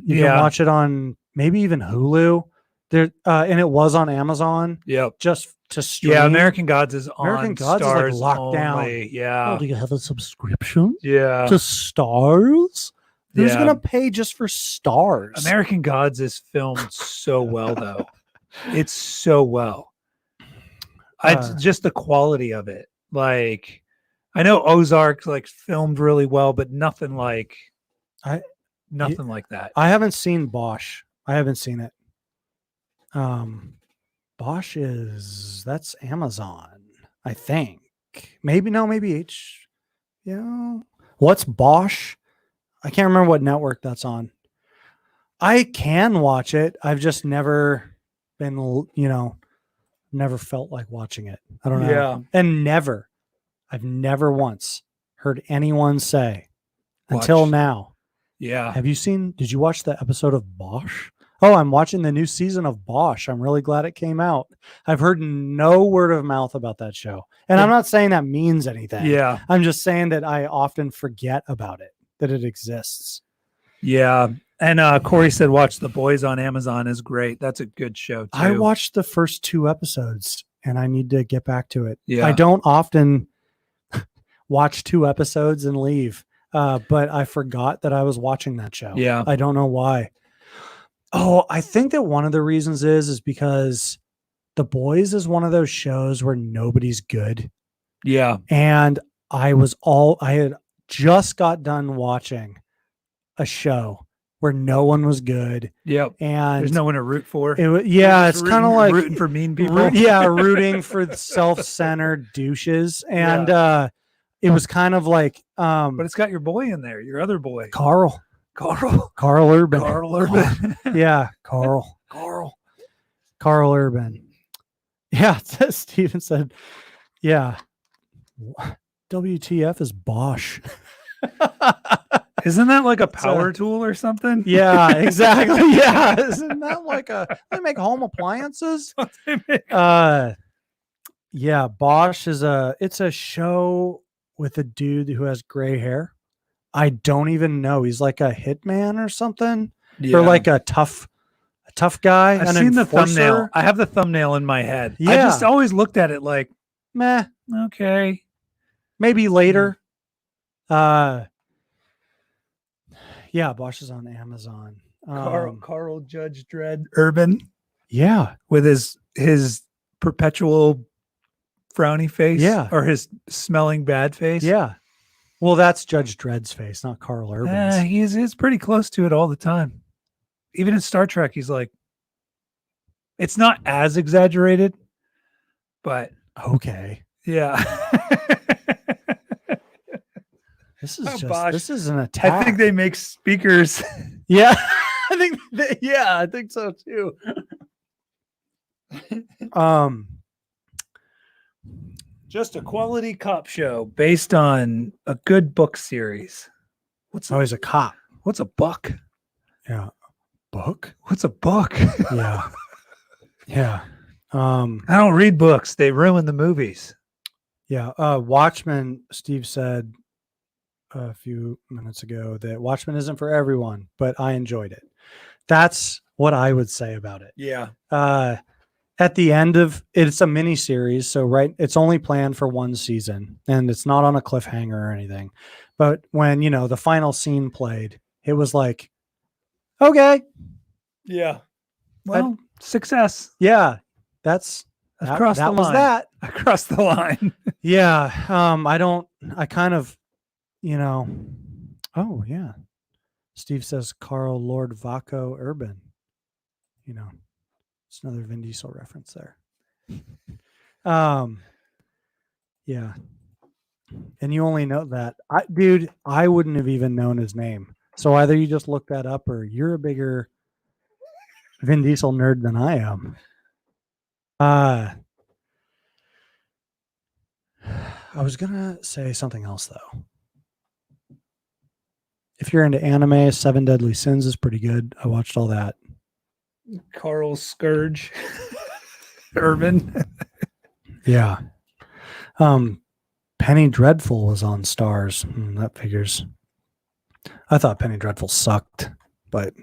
You Yeah. can watch it on maybe even Hulu. There, and it was on Amazon. Yep. Just to stream. Yeah, American Gods is on American Gods is, like, Stars locked down. only. Yeah. do you have a subscription Yeah. to Stars? Who's Yeah. gonna pay just for Stars? American Gods is filmed so well, though. It's so well. Just the quality of it. Like, I know Ozark like filmed really well, but nothing like that. I haven't seen Bosch. I haven't seen it. Bosch that's Amazon, I think. Maybe H. Yeah. What's Bosch? I can't remember what network that's on. I can watch it. I've just never been, never felt like watching it. I don't know. Yeah. And I've never once heard anyone say until now. Yeah. Did you watch the episode of Bosch? Oh, I'm watching the new season of Bosch. I'm really glad it came out. I've heard no word of mouth about that show. And I'm not saying that means anything. Yeah. I'm just saying that I often forget about it, that it exists. Yeah. And Corey said watch The Boys on Amazon is great. That's a good show too. I watched the first 2 episodes and I need to get back to it. Yeah. I don't often watch 2 episodes and leave. But I forgot that I was watching that show. Yeah. I don't know why. Oh, I think that one of the reasons is because The Boys is one of those shows where nobody's good. Yeah. And I had just got done watching a show where no one was good. Yep. And there's no one to root for. It's kind of like rooting for mean people. Rooting for self-centered douches. And it was kind of like but it's got your boy in there, your other boy. Carl Urban. Yeah, Carl Urban. Yeah, Steven said, yeah. WTF is Bosch. Isn't that like a power tool or something? Yeah, exactly. Yeah. Isn't that like they make home appliances? Yeah, Bosch it's a show with a dude who has gray hair. I don't even know. He's like a hitman or something, or like a tough guy. I've seen the thumbnail. I have the thumbnail in my head. Yeah. I just always looked at it like, meh. Okay, maybe later. Yeah, Bosch is on Amazon. Carl Judge Dredd Urban. Yeah, with his perpetual frowny face. Yeah, or his smelling bad face. Yeah. Well, that's Judge Dredd's face, not Carl Urban's. He's pretty close to it all the time. Even in Star Trek, he's like, it's not as exaggerated, but okay. Yeah. This is an attack. I think they make speakers. Yeah. I think so too. Just a quality cop show based on a good book series. He's a cop. What's a book? Yeah. Book? What's a book? Yeah. Yeah. I don't read books. They ruin the movies. Yeah. Watchmen, Steve said a few minutes ago that Watchmen isn't for everyone, but I enjoyed it. That's what I would say about it. Yeah. At the end of it's a mini series, so it's only planned for 1 season, and it's not on a cliffhanger or anything. But when the final scene played, it was like, okay, yeah, well, success. Yeah, that was that. I crossed the line. Yeah, I kind of, oh yeah. Steve says Carl Lord Vaco Urban. it's another Vin Diesel reference there. Yeah. And you only know that. I wouldn't have even known his name. So either you just look that up or you're a bigger Vin Diesel nerd than I am. I was going to say something else, though. If you're into anime, 7 Deadly Sins is pretty good. I watched all that. Carl Scourge. Urban. Yeah. Penny Dreadful was on Stars. That figures. I thought Penny Dreadful sucked, but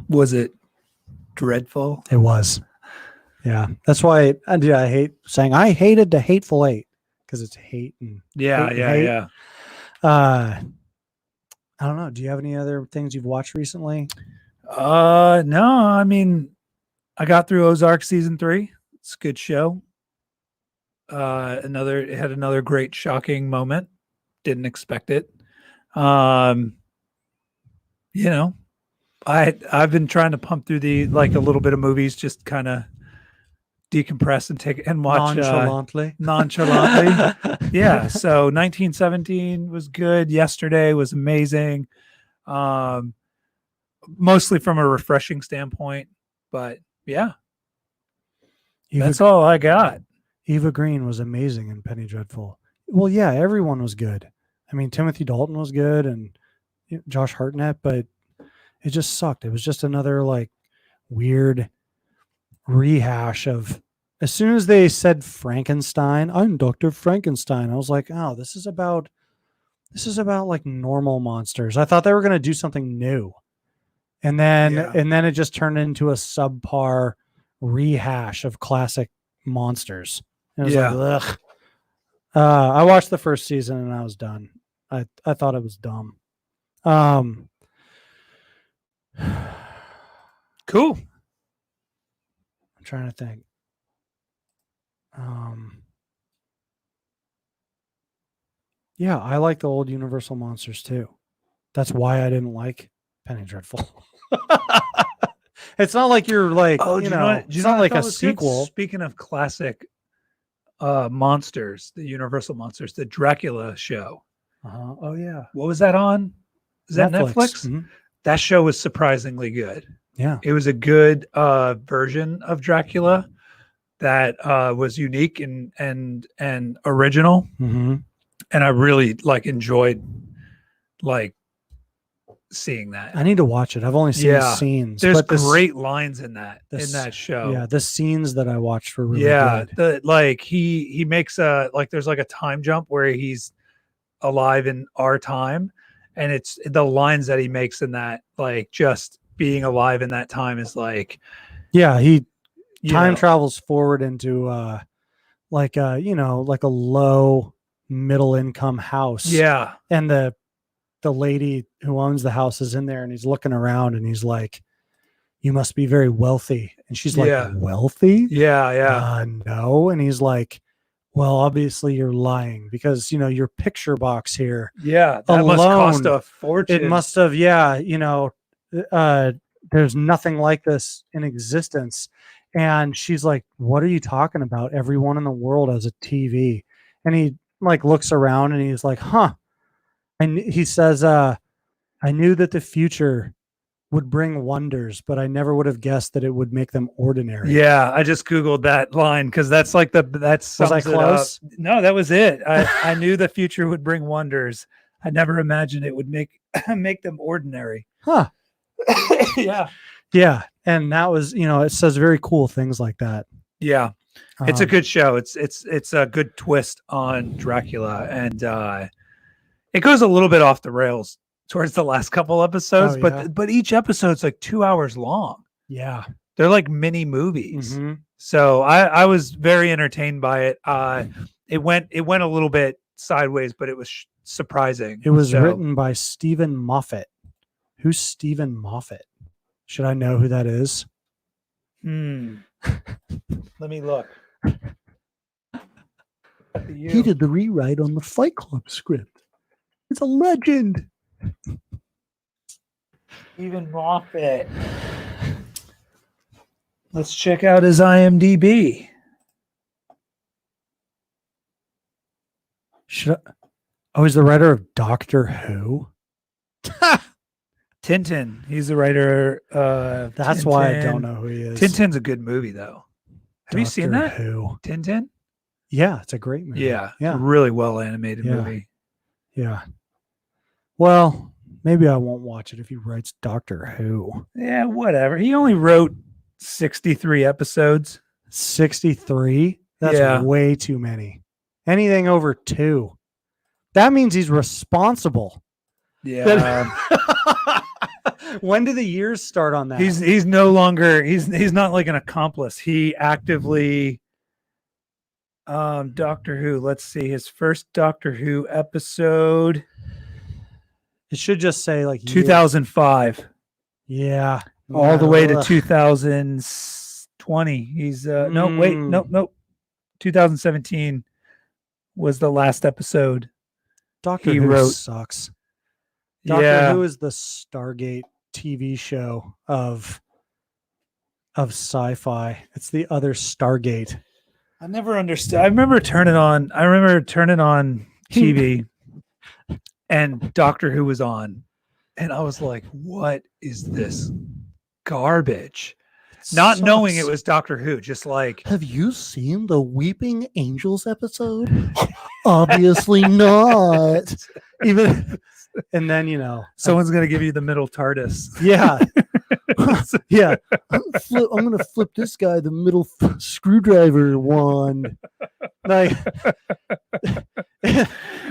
was it dreadful? It was. Yeah, that's why I hate saying I hated the Hateful Eight because it's hate and hate. I don't know. Do you have any other things you've watched recently? No. I mean, I got through Ozark season 3. It's a good show. It had another great shocking moment. Didn't expect it. I've been trying to pump through a little bit of movies, just kind of decompress and watch nonchalantly. Yeah. So 1917 was good. Yesterday was amazing. Mostly from a refreshing standpoint, but yeah, that's all I got. Eva Green was amazing in Penny Dreadful. Well, yeah, everyone was good. I mean, Timothy Dalton was good and Josh Hartnett, but it just sucked. It was just another weird rehash of, as soon as they said Frankenstein, I'm Dr. Frankenstein. I was like, oh, this is about normal monsters. I thought they were going to do something new. And then it just turned into a subpar rehash of classic monsters. It was ugh. I watched the first season and I was done. I thought it was dumb. Cool. I'm trying to think. Yeah, I like the old Universal monsters too. That's why I didn't like Penny Dreadful. It's not like you're it's not like a sequel. Speaking of classic monsters, the Universal monsters, the Dracula show. Oh yeah. What was that on? Is that Netflix? Mm-hmm. That show was surprisingly good. Yeah. It was a good version of Dracula that was unique and original. Mm-hmm. And I really enjoyed seeing that. I need to watch it. I've only seen the scenes. There's great lines in that show. Yeah, the scenes that I watched were really good. He makes there's a time jump where he's alive in our time, and it's the lines that he makes in that, just being alive in that time is he time travels forward into a low middle income house. Yeah. And the lady who owns the house is in there and he's looking around and he's like, you must be very wealthy. And she's like, wealthy? Yeah. No. And he's like, well, obviously you're lying because, your picture box here. Yeah. That alone, must cost a fortune. It must have. There's nothing like this in existence. And she's like, what are you talking about? Everyone in the world has a TV. And he looks around and he's like, huh. And he says, I knew that the future would bring wonders, but I never would have guessed that it would make them ordinary. Yeah, I just Googled that line because that's that's. Was I close? No, that was it. I knew the future would bring wonders. I never imagined it would make them ordinary. Huh. Yeah. Yeah. And that was, it says very cool things like that. Yeah. It's a good show. It's a good twist on Dracula, and it goes a little bit off the rails towards the last couple episodes, but each episode's 2 hours long. Yeah. They're mini movies. Mm-hmm. So I was very entertained by it. It went a little bit sideways, but it was surprising. It was written by Stephen Moffat. Who's Stephen Moffat? Should I know who that is? Let me look. He did the rewrite on the Fight Club script. It's a legend. Stephen Moffat. Let's check out his IMDb. Oh, he's the writer of Doctor Who? Tintin. He's the writer of That's Tintin. why I don't know who he is. Tintin's a good movie, though. Have you seen that? Who? Tintin? Yeah, it's a great movie. Yeah. Yeah. Really well animated movie. Yeah. Well, maybe I won't watch it if he writes Doctor Who. Yeah, whatever. He only wrote 63 episodes. 63? That's way too many. Anything over 2. That means he's responsible. Yeah. When do the years start on that? He's no longer he's not like an accomplice. He actively Doctor Who. Let's see, his first Doctor Who episode. It should just say like 2005. Yeah. All the way to 2020. He's nope. 2017 was the last episode. Doctor Who sucks. Doctor Who is the Stargate TV show of sci-fi. It's the other Stargate. I never understood. I remember turning on TV and Doctor Who was on. And I was like, what is this garbage? Not knowing it was Doctor Who, just like, have you seen the Weeping Angels episode? Obviously not. Even, and then someone's gonna give you the middle TARDIS. Yeah, yeah. I'm gonna flip this guy the middle screwdriver wand. Like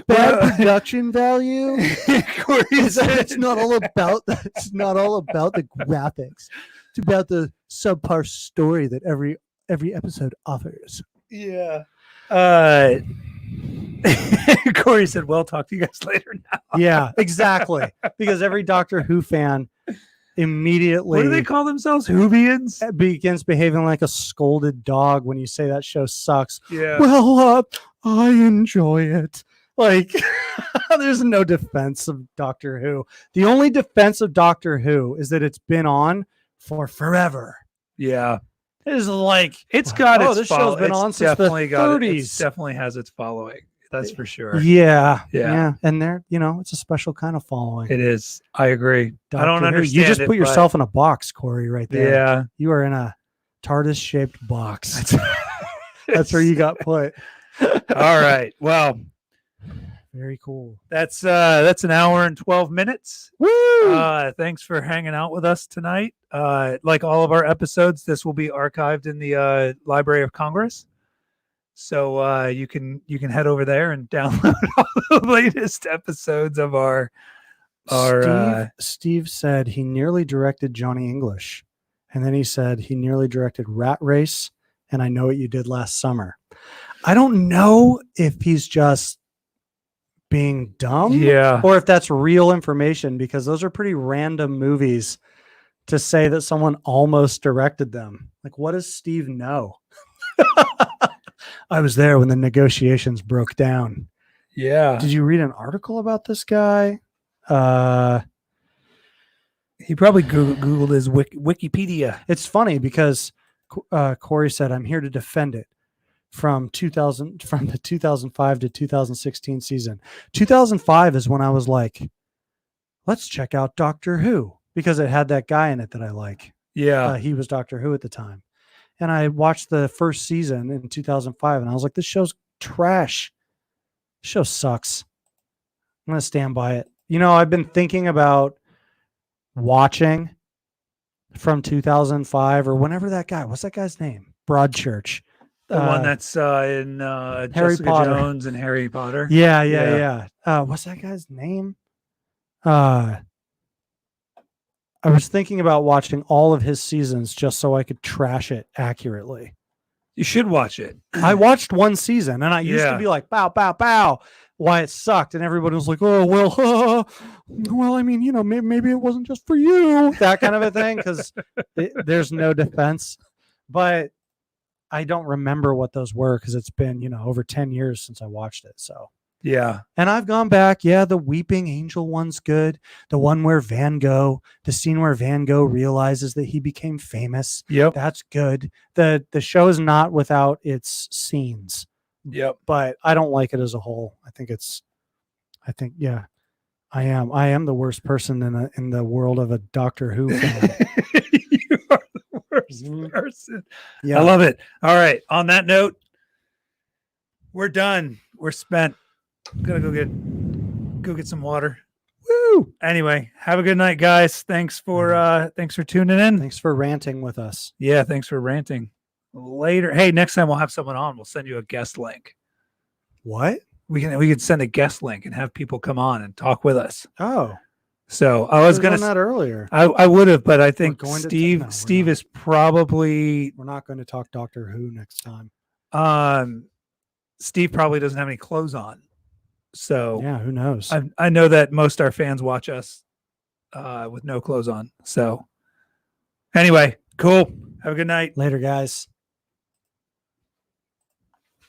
bad production value. It's not all about that. It's not all about the graphics. It's about the subpar story that every episode offers. Yeah. Corey said, well, talk to you guys later now. Yeah, exactly. Because every Doctor Who fan immediately, what do they call themselves? Whovians? Begins behaving like a scolded dog when you say that show sucks. Yeah. Well, I enjoy it. Like, there's no defense of Doctor Who. The only defense of Doctor Who is that it's been on for forever. Yeah. It's like, it's got its this show's been on since the 30s. It definitely has its following. That's for sure. Yeah. And there, it's a special kind of following. It is. I agree. I don't understand. You just put yourself in a box, Corey, right there. Yeah. You are in a TARDIS-shaped box. That's where you got put. All right. Well, very cool. That's an hour and 12 minutes. Woo! Thanks for hanging out with us tonight. Like all of our episodes, this will be archived in the Library of Congress. So you can head over there and download all the latest episodes of our Steve said he nearly directed Johnny English. And then he said he nearly directed Rat Race and I Know What You Did Last Summer. I don't know if he's just being dumb, or if that's real information, because those are pretty random movies to say that someone almost directed them. Like, what does Steve know? I was there when the negotiations broke down. Yeah. Did you read an article about this guy? He probably Googled his Wikipedia. It's funny because Corey said, I'm here to defend it. From the 2005 to 2016 season. 2005 is when I was like, let's check out Doctor Who, because it had that guy in it that I like. Yeah. He was Doctor Who at the time. And I watched the first season in 2005 and I was like, this show's trash. This show sucks. I'm going to stand by it. I've been thinking about watching from 2005 or whenever what's that guy's name? Broadchurch. The one that's in Harry Jessica Potter. Jones and Harry Potter. Yeah. What's that guy's name? I was thinking about watching all of his seasons just so I could trash it accurately. You should watch it. I watched one season and I used to be like, bow, bow, bow, why it sucked. And everybody was like, oh, well, I mean, maybe it wasn't just for you. That kind of a thing, because there's no defense. But I don't remember what those were because it's been, over 10 years since I watched it. So Yeah. And I've gone back. Yeah, the Weeping Angel one's good. The one where the scene where Van Gogh realizes that he became famous. Yep. That's good. The show is not without its scenes. Yep. But I don't like it as a whole. Yeah, I am the worst person in the world of a Doctor Who fan. You are the worst person. Yeah. I love it. All right. On that note, we're done. We're spent. I'm gonna go get some water. Woo! Anyway, have a good night, guys. Thanks for tuning in. Thanks for ranting with us. Yeah, thanks for ranting. Later. Hey, next time we'll have someone on. We'll send you a guest link. What? We can send a guest link and have people come on and talk with us. Oh. So I was gonna that earlier. I would have, but I think Steve is probably. We're not going to talk Doctor Who next time. Steve probably doesn't have any clothes on. So yeah, who knows? I know that most our fans watch us with no clothes on. So anyway, cool. Have a good night. Later, guys.